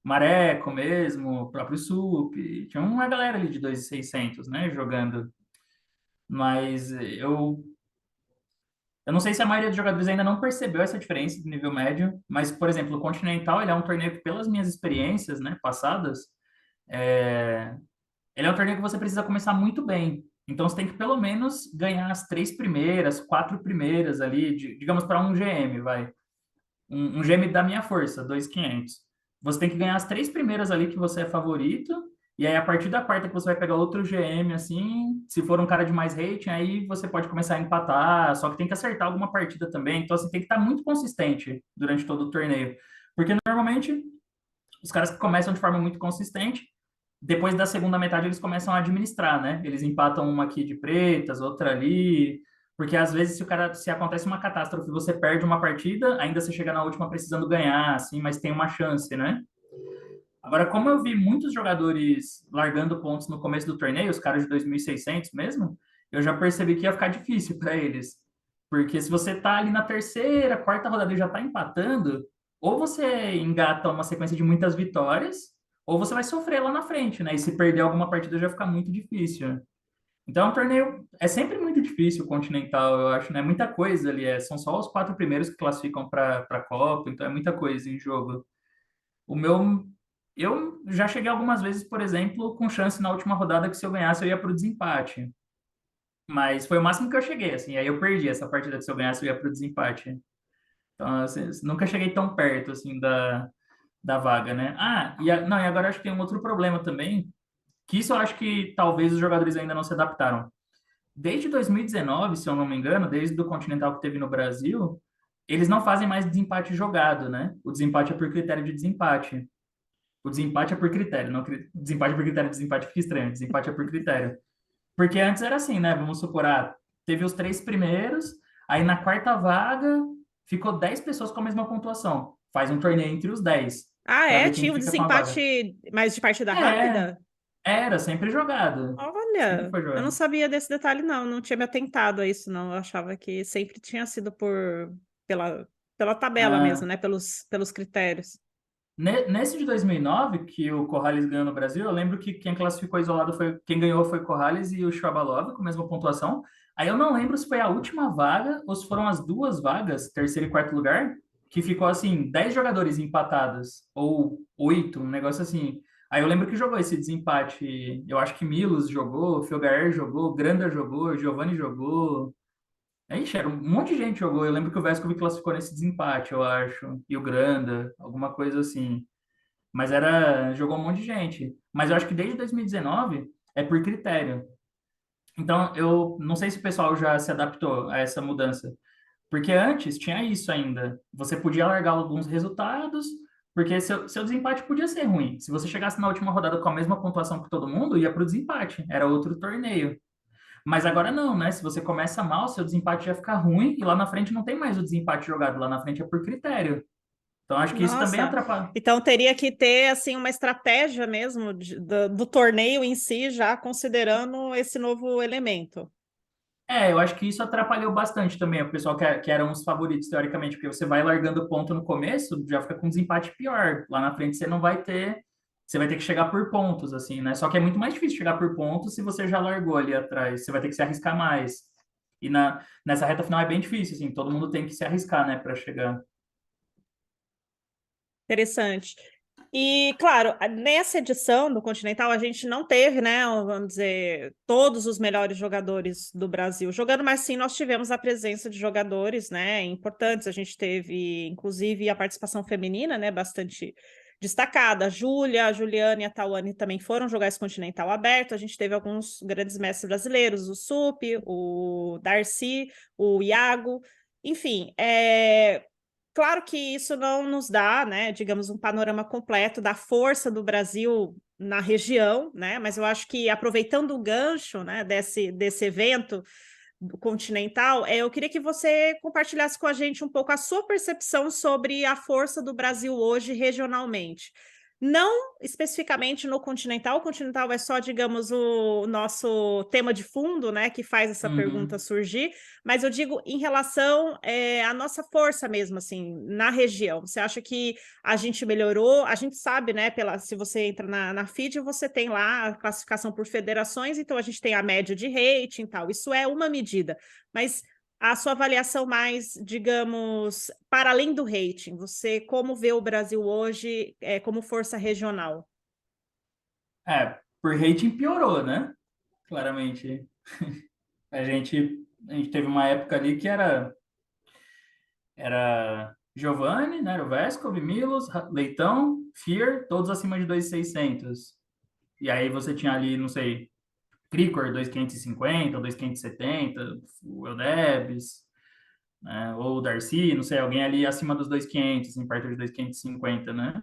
Mareco mesmo, o próprio Sup. Tinha uma galera ali de 2.600, né? Jogando. Mas eu não sei se a maioria dos jogadores ainda não percebeu essa diferença do nível médio, mas, por exemplo, o Continental, ele é um torneio que, pelas minhas experiências, né, passadas, é... ele é um torneio que você precisa começar muito bem. Então, você tem que, pelo menos, ganhar as 3 primeiras, 4 primeiras ali, digamos, para um GM, vai. Um GM da minha força, 2.500. Você tem que ganhar as 3 primeiras ali que você é favorito, e aí a partir da quarta que você vai pegar outro GM, assim, se for um cara de mais rating, aí você pode começar a empatar, só que tem que acertar alguma partida também, então você tem que estar muito consistente durante todo o torneio. Porque normalmente os caras que começam de forma muito consistente, depois da segunda metade eles começam a administrar, né? Eles empatam uma aqui de pretas, outra ali, porque às vezes se acontece uma catástrofe, você perde uma partida, ainda você chega na última precisando ganhar, assim, mas tem uma chance, né? Agora, como eu vi muitos jogadores largando pontos no começo do torneio, os caras de 2.600 mesmo, eu já percebi que ia ficar difícil para eles. Porque se você tá ali na terceira, quarta rodada e já tá empatando, ou você engata uma sequência de muitas vitórias, ou você vai sofrer lá na frente, né? E se perder alguma partida já fica muito difícil. Então, o torneio é sempre muito difícil, o Continental, eu acho, né? Muita coisa ali, são só os 4 primeiros que classificam para a Copa, então é muita coisa em jogo. O meu, eu já cheguei algumas vezes, por exemplo, com chance na última rodada que se eu ganhasse eu ia para o desempate. Mas foi o máximo que eu cheguei, assim. Aí eu perdi essa partida que se eu ganhasse eu ia para o desempate. Então, assim, nunca cheguei tão perto, assim, da vaga, né? Não, e agora acho que tem um outro problema também, que isso eu acho que talvez os jogadores ainda não se adaptaram. Desde 2019, se eu não me engano, desde o Continental que teve no Brasil, eles não fazem mais desempate jogado, né? O desempate é por critério de desempate. O desempate é por critério, não desempate é por critério, desempate fica estranho, desempate é por critério. Porque antes era assim, né? Vamos supor, teve os três primeiros, aí na quarta vaga ficou 10 pessoas com a mesma pontuação. Faz um torneio entre os 10 Ah, para é? ver quem Tinha um fica com a vaga. desempate mais de partida É, rápida? era sempre jogado. Sempre Olha, foi eu não jogado. sabia desse detalhe, não. Não tinha me atentado a isso, não. Eu achava que sempre tinha sido pela, pela tabela mesmo, Ah, né? Pelos critérios. Nesse de 2009, que o Corrales ganhou no Brasil, eu lembro que quem classificou isolado foi quem ganhou foi o Corrales e o Shabalov com a mesma pontuação. Aí eu não lembro se foi a última vaga ou se foram as duas vagas, terceiro e quarto lugar, que ficou assim, 10 jogadores empatados, ou 8, um negócio assim. Aí eu lembro que jogou esse desempate. Eu acho que Milos jogou, Felgaer jogou, Granda jogou, Giovanni jogou. Ixi, era um monte de gente jogou. Eu lembro que o Vescovi classificou nesse desempate, eu acho. E o Granda, alguma coisa assim. Mas jogou um monte de gente. Mas eu acho que desde 2019 é por critério. Então, eu não sei se o pessoal já se adaptou a essa mudança. Porque antes tinha isso ainda. Você podia largar alguns resultados, porque seu desempate podia ser ruim. Se você chegasse na última rodada com a mesma pontuação que todo mundo, ia para o desempate. Era outro torneio. Mas agora não, né? Se você começa mal, seu desempate já fica ruim e lá na frente não tem mais o desempate jogado. Lá na frente é por critério. Então, acho que isso também Nossa, atrapalha. então teria que ter assim uma estratégia mesmo do torneio em si, já considerando esse novo elemento. Eu acho que isso atrapalhou bastante também o pessoal que eram os favoritos, teoricamente, porque você vai largando ponto no começo, já fica com um desempate pior. Lá na frente você não vai ter, você vai ter que chegar por pontos, assim, né? Só que é muito mais difícil chegar por pontos se você já largou ali atrás. Você vai ter que se arriscar mais. E nessa reta final é bem difícil, assim, todo mundo tem que se arriscar, né, para chegar. Interessante. E, claro, nessa edição do Continental, a gente não teve, né, vamos dizer, todos os melhores jogadores do Brasil jogando, mas sim, nós tivemos a presença de jogadores, né, importantes. A gente teve, inclusive, a participação feminina, né, bastante destacada. A Júlia, a Juliana e a Tawane também foram jogar esse Continental aberto. A gente teve alguns grandes mestres brasileiros, o Sup, o Darcy, o Iago, enfim, claro que isso não nos dá, né, digamos, um panorama completo da força do Brasil na região, né, mas eu acho que aproveitando o gancho, né, desse evento continental, eu queria que você compartilhasse com a gente um pouco a sua percepção sobre a força do Brasil hoje regionalmente. Não especificamente no continental, o continental é só, digamos, o nosso tema de fundo, né, que faz essa pergunta Uhum. surgir, mas eu digo em relação à nossa força mesmo, assim, na região. Você acha que a gente melhorou? A gente sabe, né, se você entra na FIDE, você tem lá a classificação por federações, então a gente tem a média de rating e tal. Isso é uma medida, mas a sua avaliação mais, digamos, para além do rating, você como vê o Brasil hoje como força regional? Por rating piorou, né? Claramente. A gente teve uma época ali que era Giovanni, né? Era o Vescovi, Milos, Leitão, Fier, todos acima de 2.600. E aí você tinha ali, não sei, Cricor 2.550, 2.570, o Eudebs, né? Ou o Darcy, não sei, alguém ali acima dos 2.500, em perto de 2.550, né?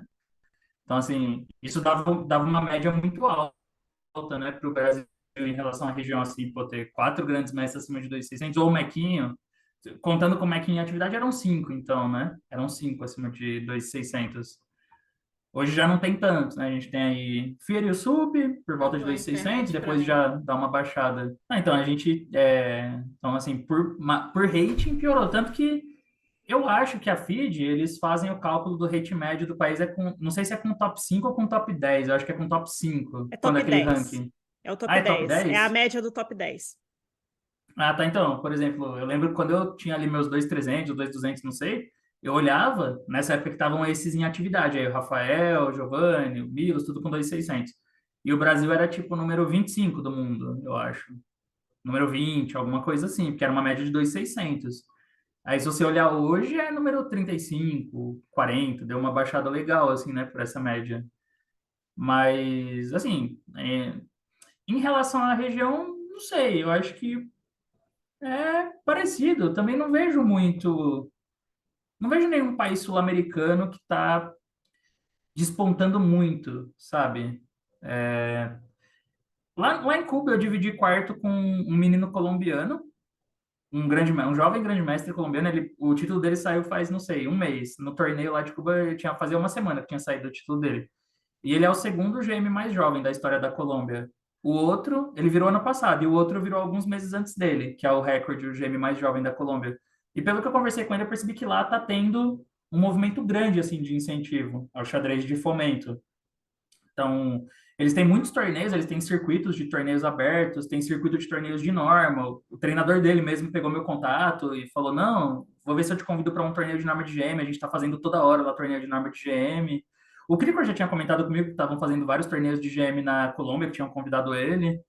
Então, assim, isso dava uma média muito alta, né, para o Brasil em relação à região, assim, pô, ter quatro grandes mestres acima de 2.600, ou o Mequinho, contando com o Mequinho em atividade, eram cinco, então, né? Eram cinco acima de 2.600. Hoje já não tem tanto, né? A gente tem aí Fear e o Sub, por volta de Travou a 2.600, internet para depois mim. já dá uma baixada. Então, então, assim, por rating piorou, tanto que eu acho que a FIDE, eles fazem o cálculo do rate médio do país, não sei se é com top 5 ou com top 10, eu acho que é com top 5 É quando é top aquele 10. ranking. É o Ah, top é top 10. É a 10? média do top 10. Ah, tá. Então, por exemplo, eu lembro que quando eu tinha ali meus 2.300, 2.200, não sei, eu olhava, nessa época que estavam esses em atividade, aí o Rafael, o Giovanni, o Milos, tudo com 2.600. E o Brasil era tipo o número 25 do mundo, eu acho. Número 20, alguma coisa assim, porque era uma média de 2.600. Aí, se você olhar hoje, é número 35, 40, deu uma baixada legal, assim, né, por essa média. Mas, assim, em relação à região, não sei, eu acho que é parecido. Eu também não vejo muito, não vejo nenhum país sul-americano que está despontando muito, sabe? Lá em Cuba, eu dividi quarto com um menino colombiano, um jovem grande mestre colombiano. O título dele saiu faz, não sei, um mês. No torneio lá de Cuba, fazia uma semana que tinha saído o título dele. E ele é o segundo GM mais jovem da história da Colômbia. O outro, ele virou ano passado, e o outro virou alguns meses antes dele, que é o recorde, o GM mais jovem da Colômbia. E pelo que eu conversei com ele, eu percebi que lá está tendo um movimento grande assim de incentivo ao xadrez de fomento. Então, eles têm muitos torneios, eles têm circuitos de torneios abertos, tem circuito de torneios de norma. O treinador dele mesmo pegou meu contato e falou: Não, vou ver se eu te convido para um torneio de norma de GM. A gente está fazendo toda hora lá torneio de norma de GM. O Cricor já tinha comentado comigo que estavam fazendo vários torneios de GM na Colômbia, que tinham convidado ele.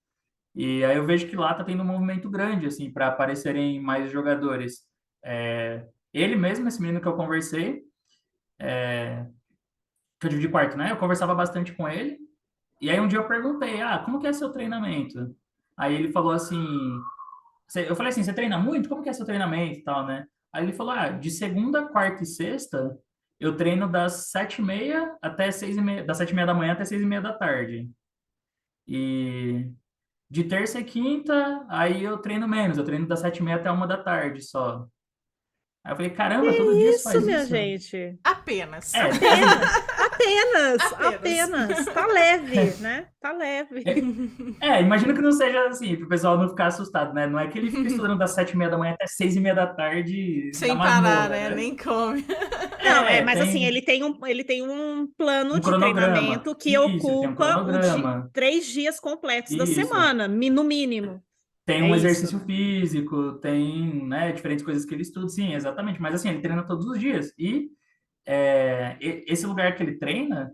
E aí eu vejo que lá está tendo um movimento grande, assim, para aparecerem mais jogadores. Ele mesmo, esse menino que eu conversei, que eu dividi quarto, né? Eu conversava bastante com ele. E aí um dia eu perguntei, como que é seu treinamento? Aí ele falou assim, eu falei assim, você treina muito? Como que é seu treinamento e tal, né? Aí ele falou, de segunda, quarta e sexta, eu treino das 7h30 até 6h30, das 7h30 da manhã até 6h30 da tarde. E de terça e quinta, aí eu treino menos, eu treino das 7h30 até 1 da tarde só. Aí eu falei, caramba, todo dia você Isso, faz minha isso? gente. Apenas. Apenas, apenas, Apenas. apenas. Tá leve, né? Tá leve. Imagino que não seja assim, para o pessoal não ficar assustado, né? Não é que ele fica estudando das 7h30 da manhã até 6h30 da tarde na Sem parar, masmorra, né? né? Nem come. Não, mas assim, Tem ele tem um plano um de cronograma. treinamento que Isso, ele tem um ocupa 3 dias completos da Isso. semana, no mínimo. Tem É um isso. exercício físico, tem, né, diferentes coisas que ele estuda, sim, exatamente. Mas assim, ele treina todos os dias. E esse lugar que ele treina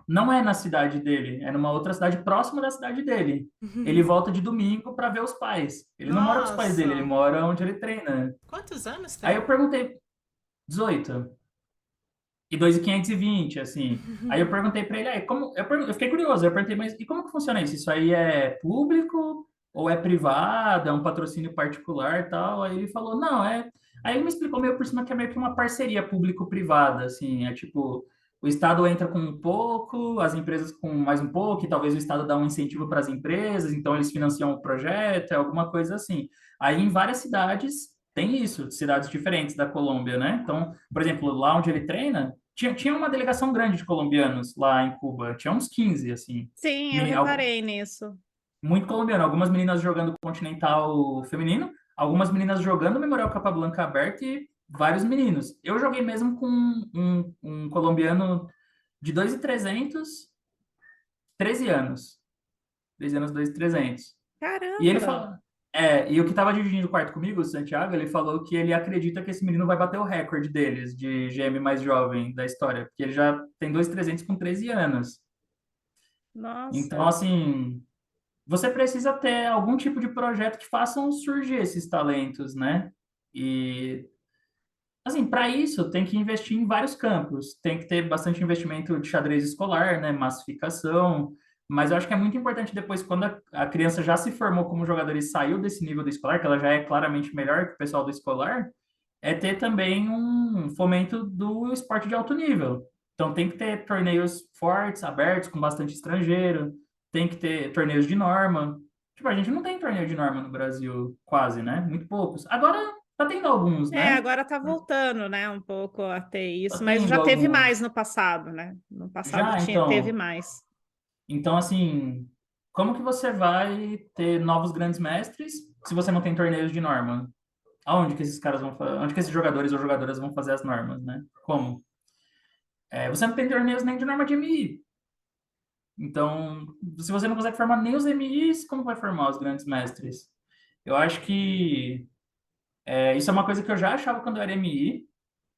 não é na cidade dele, é numa outra cidade próxima da cidade dele. Ele volta de domingo para ver os pais. Ele não mora com os pais dele, ele Nossa. mora onde ele treina. Quantos anos Aí tem? eu perguntei, 18 e 2.520, assim. Aí eu perguntei para ele, eu fiquei curioso, eu perguntei, mas e como que funciona isso? Isso aí é público ou é privado? É um patrocínio particular e tal? Aí ele falou, não, é. Aí ele me explicou meio por cima que é meio que uma parceria público-privada, assim, é tipo, o Estado entra com um pouco, as empresas com mais um pouco, e talvez o Estado dá um incentivo para as empresas, então eles financiam o projeto, é alguma coisa assim. Aí em várias cidades tem isso, cidades diferentes da Colômbia, né? Então, por exemplo, lá onde ele treina, tinha uma delegação grande de colombianos lá em Cuba, tinha uns 15, assim, Sim, eu reparei nisso. muito colombiano, algumas meninas jogando Continental feminino, algumas meninas jogando Memorial Capablanca aberto e vários meninos. Eu joguei mesmo com um colombiano de 2.300, 13 anos. 13 anos, 2.300. E ele Caramba! falou. E o que estava dividindo o quarto comigo, o Santiago, ele falou que ele acredita que esse menino vai bater o recorde deles de GM mais jovem da história, porque ele já tem 2.300 com 13 anos. Então, Nossa. assim, você precisa ter algum tipo de projeto que façam surgir esses talentos, né? E, assim, para isso, tem que investir em vários campos. Tem que ter bastante investimento de xadrez escolar, né? Massificação. Mas eu acho que é muito importante depois, quando a criança já se formou como jogador e saiu desse nível do escolar, que ela já é claramente melhor que o pessoal do escolar, é ter também um fomento do esporte de alto nível. Então, tem que ter torneios fortes, abertos, com bastante estrangeiro, tem que ter torneios de norma. Tipo, a gente não tem torneio de norma no Brasil, quase, né? Muito poucos. Agora, tá tendo alguns, né? Agora tá voltando, né, um pouco a ter Tá isso, mas já tendo teve mais alguns. no passado, né? No passado Já, teve então. mais. Então, assim, como que você vai ter novos grandes mestres se você não tem torneios de norma? Aonde que esses caras vão fazer? Onde que esses jogadores ou jogadoras vão fazer as normas, né? Como? Você não tem torneios nem de norma de MI. Então, se você não consegue formar nem os MIs, como vai formar os grandes mestres? Eu acho que isso é uma coisa que eu já achava quando eu era MI.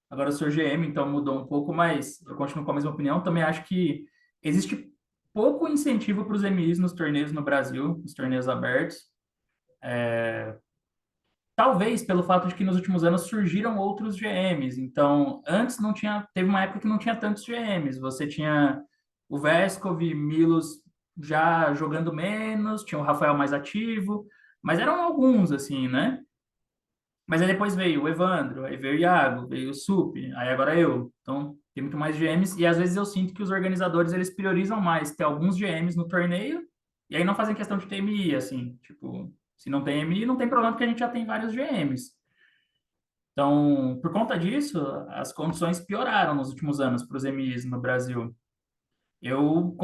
Agora eu sou GM, então mudou um pouco, mas eu continuo com a mesma opinião. Também acho que existe pouco incentivo para os MIs nos torneios no Brasil, nos torneios abertos. talvez pelo fato de que nos últimos anos surgiram outros GMs. Então, antes não tinha, teve uma época que não tinha tantos GMs. Você tinha o Veskov, Milos já jogando menos, tinha o Rafael mais ativo, mas eram alguns, assim, né? Mas aí depois veio o Evandro, aí veio o Iago, veio o Sup, aí agora eu. Então, tem muito mais GMs, e às vezes eu sinto que os organizadores, eles priorizam mais ter alguns GMs no torneio, e aí não fazem questão de ter MI, assim, tipo, se não tem MI, não tem problema, porque a gente já tem vários GMs. Então, por conta disso, as condições pioraram nos últimos anos para os MIs no Brasil. Eu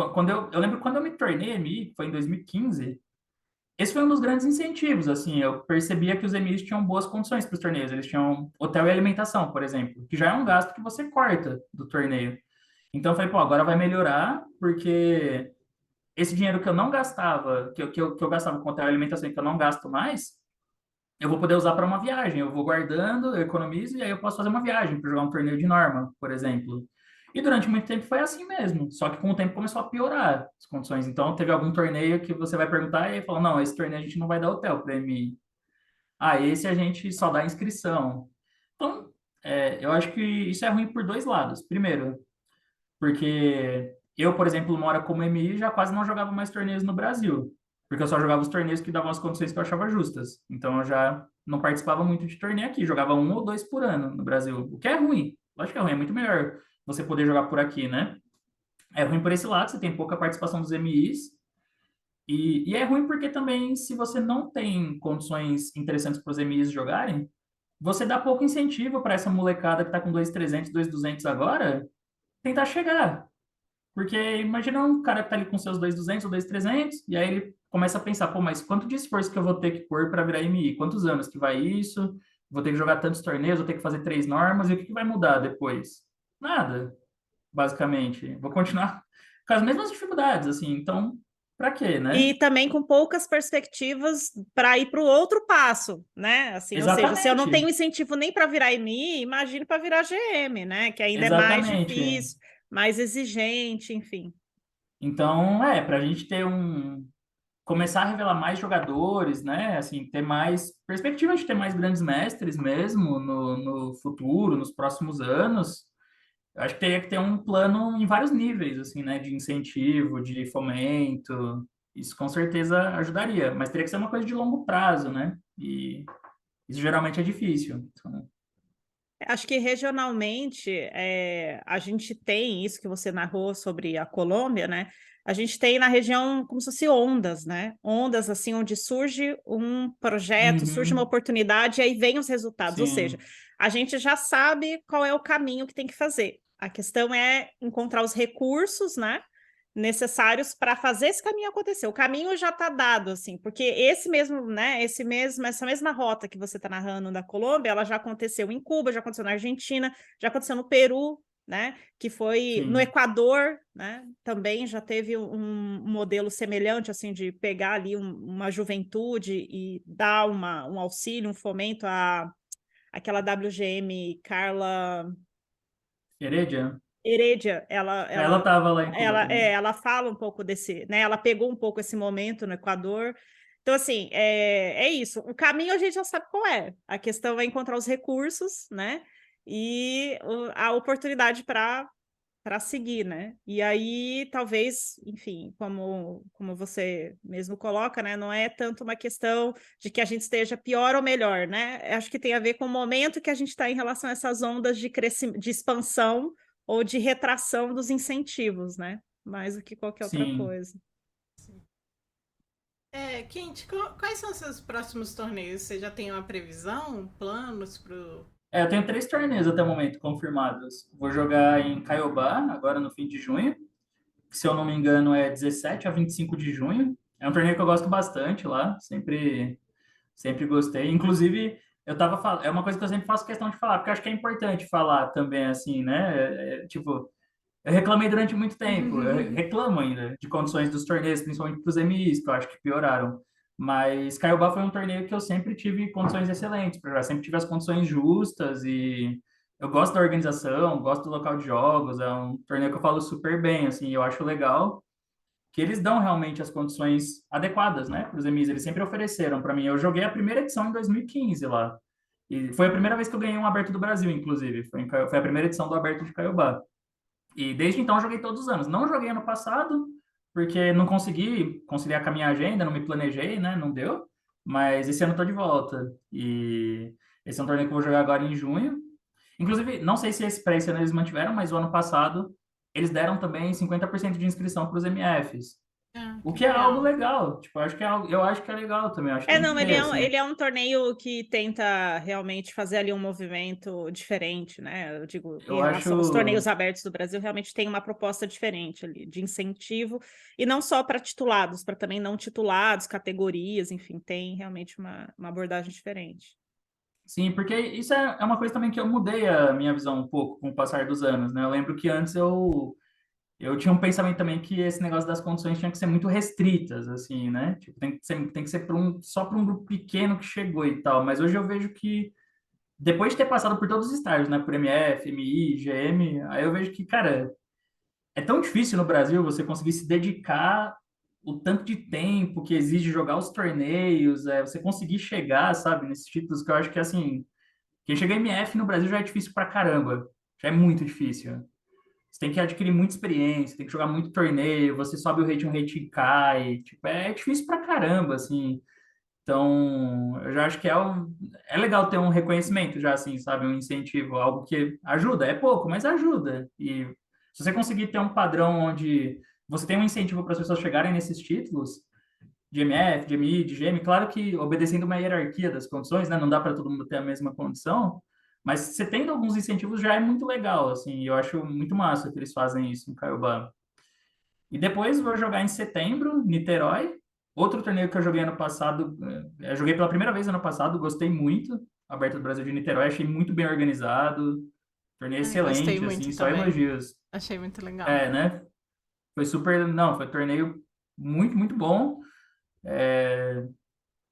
lembro quando eu me tornei MI, que foi em 2015, esse foi um dos grandes incentivos, assim, eu percebia que os MIs tinham boas condições para os torneios, eles tinham hotel e alimentação, por exemplo, que já é um gasto que você corta do torneio. Então, eu falei, pô, agora vai melhorar, porque esse dinheiro que eu não gastava, que eu gastava com hotel e alimentação e que eu não gasto mais, eu vou poder usar para uma viagem. Eu vou guardando, eu economizo e aí eu posso fazer uma viagem para jogar um torneio de norma, por exemplo. E durante muito tempo foi assim mesmo. Só que com o tempo começou a piorar as condições. Então teve algum torneio que você vai perguntar e aí fala: não, esse torneio a gente não vai dar hotel para mim. Ah, esse a gente só dá inscrição. Então, eu acho que isso é ruim por dois lados. Primeiro, porque eu, por exemplo, uma hora como MI, já quase não jogava mais torneios no Brasil, porque eu só jogava os torneios que davam as condições que eu achava justas. Então eu já não participava muito de torneio aqui, jogava um ou dois por ano no Brasil, o que é ruim. Lógico que é ruim, é muito melhor você poder jogar por aqui, né? É ruim por esse lado, você tem pouca participação dos MIs, e é ruim porque também, se você não tem condições interessantes para os MIs jogarem, você dá pouco incentivo para essa molecada que está com 2.300, 2.200 agora, tentar chegar. Porque imagina um cara que tá ali com seus 2.200 ou 2.300, e aí ele começa a pensar, pô, mas quanto de esforço que eu vou ter que pôr para virar MI? Quantos anos que vai isso? Vou ter que jogar tantos torneios, vou ter que fazer 3 normas, e o que que vai mudar depois? Nada, basicamente. Vou continuar com as mesmas dificuldades, assim, então, para quê, né? E também com poucas perspectivas para ir para o outro passo, né? Assim, ou seja, se eu não tenho Exatamente, incentivo nem para virar MI, imagine para virar GM, né? Que ainda é mais exatamente. difícil, mais exigente, enfim. Então, para a gente ter começar a revelar mais jogadores, né? Assim, ter mais perspectiva de ter mais grandes mestres mesmo no futuro, nos próximos anos. Eu acho que teria que ter um plano em vários níveis, assim, né? De incentivo, de fomento. Isso com certeza ajudaria, mas teria que ser uma coisa de longo prazo, né? E isso geralmente é difícil. Então, Acho que regionalmente a gente tem isso que você narrou sobre a Colômbia, né? A gente tem na região como se fosse ondas, né? Ondas assim onde surge um projeto, surge uma uhum, oportunidade e aí vem os resultados. Ou seja, sim, a gente já sabe qual é o caminho que tem que fazer. A questão é encontrar os recursos, né? Necessários para fazer esse caminho acontecer. O caminho já está dado, assim, porque esse mesmo, né, essa mesma rota que você está narrando da Colômbia, ela já aconteceu em Cuba, já aconteceu na Argentina, já aconteceu no Peru, né, que foi no sim. Equador, né, também já teve um modelo semelhante, assim, de pegar ali uma juventude e dar um auxílio, um fomento a aquela WGM Carla Heredia? Heredia, Ela estava lá em Cuba também. ela fala um pouco desse, né? Ela pegou um pouco esse momento no Equador. Então, assim, é isso. O caminho a gente já sabe qual é. A questão é encontrar os recursos, né? E a oportunidade para seguir, né? E aí, talvez, enfim, como você mesmo coloca, né? Não é tanto uma questão de que a gente esteja pior ou melhor, né? Acho que tem a ver com o momento que a gente está em relação a essas ondas de crescimento, de expansão ou de retração dos incentivos, né? Mais do que qualquer outra Sim. coisa. Quinte, quais são os seus próximos torneios? Você já tem uma previsão, planos pro... Eu tenho 3 torneios até o momento confirmados. Vou jogar em Caiobá, agora no fim de junho, que, se eu não me engano, é 17 a 25 de junho. É um torneio que eu gosto bastante lá, sempre gostei. Inclusive, é uma coisa que eu sempre faço questão de falar, porque eu acho que é importante falar também, assim, né? Tipo, eu reclamei durante muito tempo, eu reclamo ainda de condições dos torneios, principalmente para os MIs, que eu acho que pioraram. Mas Caiobá foi um torneio que eu sempre tive condições excelentes, porque eu sempre tive as condições justas e eu gosto da organização, gosto do local de jogos, é um torneio que eu falo super bem, assim, eu acho legal. que eles dão realmente as condições adequadas, né, para os EMIs. Eles sempre ofereceram para mim. Eu joguei a primeira edição em 2015 lá. E foi a primeira vez que eu ganhei um Aberto do Brasil, inclusive. Foi a primeira edição do Aberto de Caiobá. E desde então eu joguei todos os anos. Não joguei ano passado, porque não consegui conciliar com a minha agenda, não me planejei, né? Não deu. Mas esse ano eu tô de volta. E esse é um torneio que eu vou jogar agora em junho. Inclusive, não sei se para esse ano eles mantiveram, mas o ano passado eles deram também 50% de inscrição para os MFs. Ah, O que que é algo legal. legal. Tipo, eu acho que é legal também. Eu acho que tem que Não, ter, assim. ele é um torneio que tenta realmente fazer ali um movimento diferente, né? Eu digo, em Eu relação aos torneios acho. abertos do Brasil, realmente tem uma proposta diferente ali, de incentivo, e não só para titulados, para também não titulados, categorias, enfim, tem realmente uma abordagem diferente. Sim, porque isso é uma coisa também que eu mudei a minha visão um pouco com o passar dos anos, né? Eu lembro que antes eu tinha um pensamento também que esse negócio das condições tinha que ser muito restritas, assim, né? Tipo, tem que ser só para um grupo pequeno que chegou e tal. Mas hoje eu vejo que, depois de ter passado por todos os estágios, né? Por MF, MI, GM, aí eu vejo que, cara, é tão difícil no Brasil você conseguir se dedicar o tanto de tempo que exige jogar os torneios, você conseguir chegar, sabe, nesses títulos que eu acho que, assim, quem chega em MF no Brasil já é difícil pra caramba. Já é muito difícil. Você tem que adquirir muita experiência, tem que jogar muito torneio, você sobe o rating cai. Tipo, é difícil pra caramba, assim. Então, eu já acho que é legal ter um reconhecimento já, assim, sabe? Um incentivo, algo que ajuda. É pouco, mas ajuda. E se você conseguir ter um padrão onde você tem um incentivo para as pessoas chegarem nesses títulos, de MF, de MI, de GM, claro que obedecendo uma hierarquia das condições, né? Não dá para todo mundo ter a mesma condição, mas você tendo alguns incentivos já é muito legal, assim, eu acho muito massa que eles fazem isso em Caiobá. E depois vou jogar em setembro, Niterói, outro torneio que eu joguei ano passado, eu joguei pela primeira vez ano passado, gostei muito, Aberto do Brasil de Niterói, achei muito bem organizado, torneio Ai, gostei excelente, muito assim, só também. elogios. Achei muito legal. É, né? Foi super, não, foi um torneio muito, muito bom.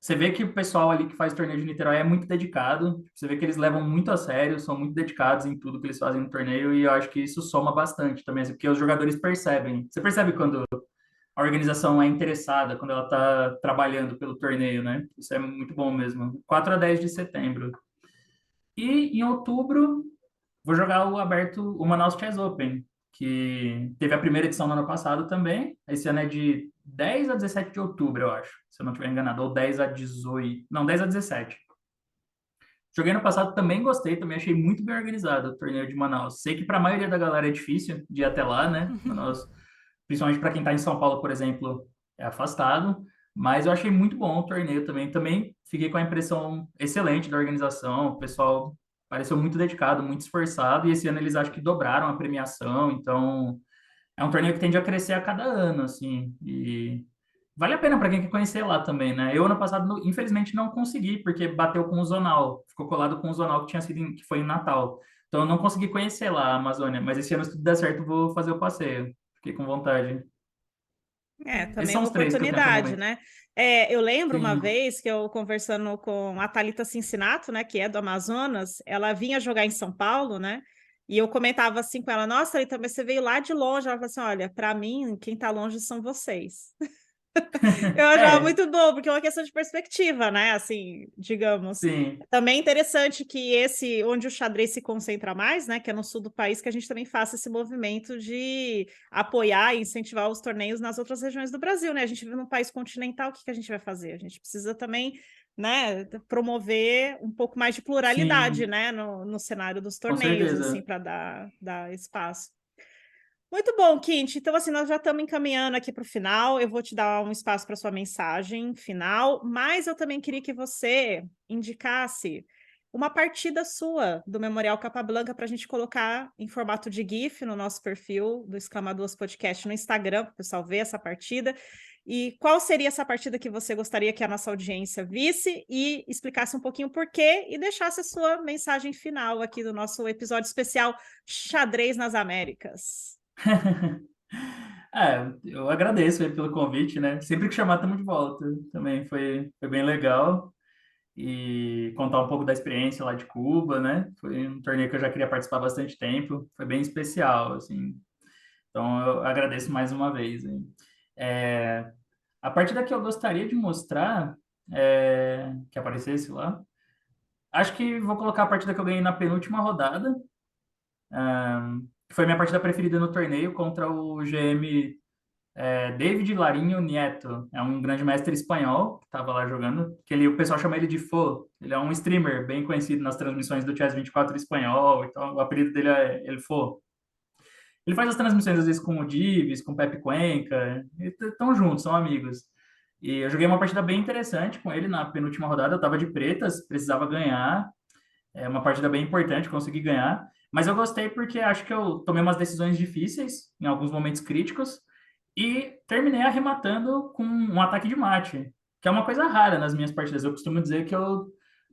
Você vê que o pessoal ali que faz torneio de Niterói é muito dedicado. Você vê que eles levam muito a sério, são muito dedicados em tudo que eles fazem no torneio, e eu acho que isso soma bastante também, assim, porque os jogadores percebem. Você percebe quando a organização é interessada, quando ela está trabalhando pelo torneio, né? Isso é muito bom mesmo. 4 a 10 de setembro. E em outubro, vou jogar o aberto, o Manaus Chess Open, que teve a primeira edição no ano passado também. Esse ano é de 10 a 17 de outubro, eu acho, se eu não estiver enganado, ou 10 a 18, não, 10 a 17. Joguei no passado, também gostei, também achei muito bem organizado o torneio de Manaus. Sei que para a maioria da galera é difícil de ir até lá, né? Manaus, principalmente para quem está em São Paulo, por exemplo, é afastado, mas eu achei muito bom o torneio também. Também fiquei com a impressão excelente da organização, o pessoal pareceu muito dedicado, muito esforçado, e esse ano eles acho que dobraram a premiação, então é um torneio que tende a crescer a cada ano, assim, e vale a pena para quem quer conhecer lá também, né? Eu, ano passado, infelizmente, não consegui, porque bateu com o Zonal, ficou colado com o Zonal que tinha sido, que foi em Natal. Então, eu não consegui conhecer lá a Amazônia, mas esse ano, se tudo der certo, eu vou fazer o passeio. Fiquei com vontade. Esses Também é são uma os três que eu tenho até o oportunidade, momento. né? Eu lembro uma Sim. vez que eu conversando com a Thalita Cincinato, né, que é do Amazonas, ela vinha jogar em São Paulo, né? E eu comentava assim com ela, nossa, Thalita, mas você veio lá de longe. Ela falou assim, olha, para mim, quem está longe são vocês. Eu achava É, muito bom, porque é uma questão de perspectiva, né? Assim, digamos. sim, Também é interessante que esse, onde o xadrez se concentra mais, né? Que é no sul do país, que a gente também faça esse movimento de apoiar e incentivar os torneios nas outras regiões do Brasil, né? A gente vive num país continental, o que que a gente vai fazer? A gente precisa também, né, promover um pouco mais de pluralidade, sim, né, no cenário dos com torneios, assim, certeza. para dar espaço. Muito bom, Kint. Então, assim, nós já estamos encaminhando aqui para o final. Eu vou te dar um espaço para sua mensagem final, mas eu também queria que você indicasse uma partida sua do Memorial Capablanca para a gente colocar em formato de GIF no nosso perfil do Exclamaduas Podcast no Instagram, para o pessoal ver essa partida. E qual seria essa partida que você gostaria que a nossa audiência visse e explicasse um pouquinho o porquê e deixasse a sua mensagem final aqui do nosso episódio especial Xadrez nas Américas. Eu agradeço aí pelo convite, né? Sempre que chamar, estamos de volta. Também foi bem legal. E contar um pouco da experiência lá de Cuba, né? Foi um torneio que eu já queria participar há bastante tempo. Foi bem especial, assim. Então, eu agradeço mais uma vez, hein? A partida que eu gostaria de mostrar, que aparecesse lá, acho que vou colocar a partida que eu ganhei na penúltima rodada, que foi minha partida preferida no torneio contra o GM David Larinho Nieto. É um grande mestre espanhol que estava lá jogando, o pessoal chama ele de Fo. Ele é um streamer bem conhecido nas transmissões do Chess 24 espanhol, então o apelido dele é El Fo. Ele faz as transmissões às vezes com o Divis, com o Pepe Cuenca, estão juntos, são amigos. E eu joguei uma partida bem interessante com ele na penúltima rodada, eu estava de pretas, precisava ganhar, uma partida bem importante, consegui ganhar, mas eu gostei porque acho que eu tomei umas decisões difíceis em alguns momentos críticos e terminei arrematando com um ataque de mate, que é uma coisa rara nas minhas partidas. Eu costumo dizer que eu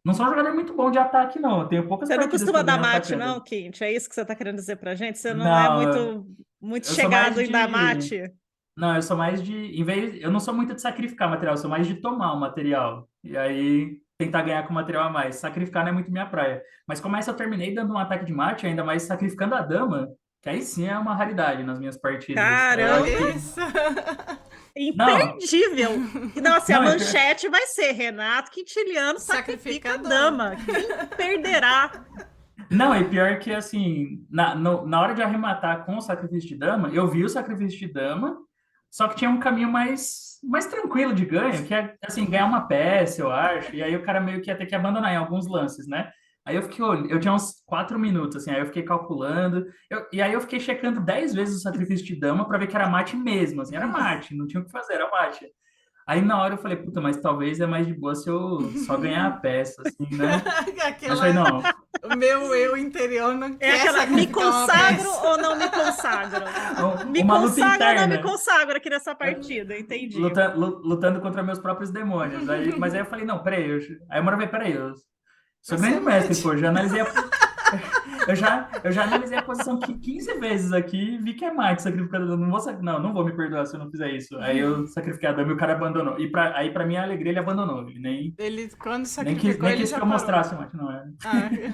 não sou um jogador muito bom de ataque, não. Eu tenho poucas Você não partidas que costuma eu dar ganho mate, atacando. não, Quinte? É isso que você está querendo dizer pra gente? Você não é Não, muito eu sou mais chegado em dar de. mate? Não, eu sou mais de. Eu não sou muito de sacrificar material, eu sou mais de tomar o material. E aí tentar ganhar com material a mais. Sacrificar não é muito minha praia. Mas como essa eu terminei dando um ataque de mate, ainda mais sacrificando a dama, que aí sim é uma raridade nas minhas partidas. Aí eu acho Caramba! Olha que. isso. Não, Imperdível! E não, assim, a não, manchete vai ser Renato Quintiliano sacrifica a dama. Quem perderá? não, e pior que assim, na hora de arrematar com o sacrifício de dama, eu vi o sacrifício de dama, só que tinha um caminho mais tranquilo de ganho, que é assim, ganhar uma peça, eu acho, e aí o cara meio que ia ter que abandonar em alguns lances, né? Aí eu tinha uns 4 minutos, assim, aí eu fiquei calculando, e aí eu fiquei checando 10 vezes o sacrifício de dama para ver que era mate mesmo, assim, era mate, não tinha o que fazer, era mate. Aí na hora eu falei, puta, mas talvez é mais de boa se eu só ganhar a peça, assim, né? Mas foi, Aquela. não, O meu eu interior não É quer aquela, me sacrificar uma consagro peça. ou não me consagro? Me uma luta consagro ou não me interna. consagro aqui nessa partida, entendi. Lutando contra meus próprios demônios. Mas aí eu falei, não, peraí. Aí eu falei, peraí, eu sou Você é grande mestre, mate. pô. Eu já analisei a posição 15 vezes aqui e vi que é mate sacrificando. Não vou me perdoar se eu não fizer isso. Aí eu sacrifiquei a dama e o cara abandonou. Aí, pra minha alegria, ele abandonou. Ele Ele, quando sacrificou, nem ele quis que já eu parou. mostrasse o mate, não é? Ah. Ele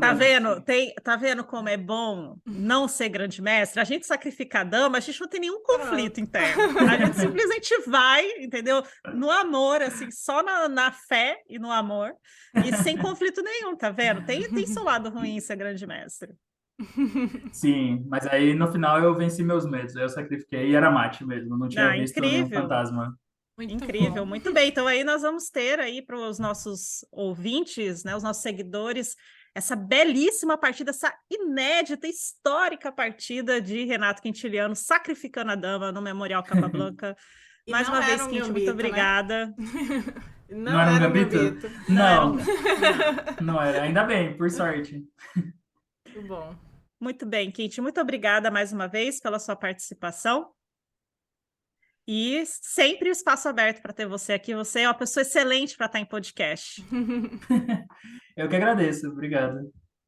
Tá abandonou. vendo? Tá vendo como é bom não ser grande mestre? A gente sacrifica a dama, a gente não tem nenhum conflito Pronto. interno. A gente simplesmente vai, entendeu? No amor, assim, só na fé e no amor, e sem conflito nenhum, tá vendo? Tem seu lado ruim ser grande mestre. Sim, mas aí no final eu venci meus medos. Aí eu sacrifiquei e era mate mesmo. Não tinha Ah, visto nenhum incrível. fantasma. Muito Incrível, bom. muito bem. Então aí nós vamos ter aí para os nossos ouvintes, né, os nossos seguidores, essa belíssima partida, essa inédita, histórica partida de Renato Quintiliano sacrificando a dama no Memorial Capablanca. E Mais não uma era vez, um Quinte, muito gambito, né? obrigada. Não Não era um era um gambito? gambito. Não era um... Não, não era. Ainda bem, por sorte. Muito bom. Muito bem, Quinte, muito obrigada mais uma vez pela sua participação. E sempre o espaço aberto para ter você aqui. Você é uma pessoa excelente para estar em podcast. Eu que agradeço. Obrigado.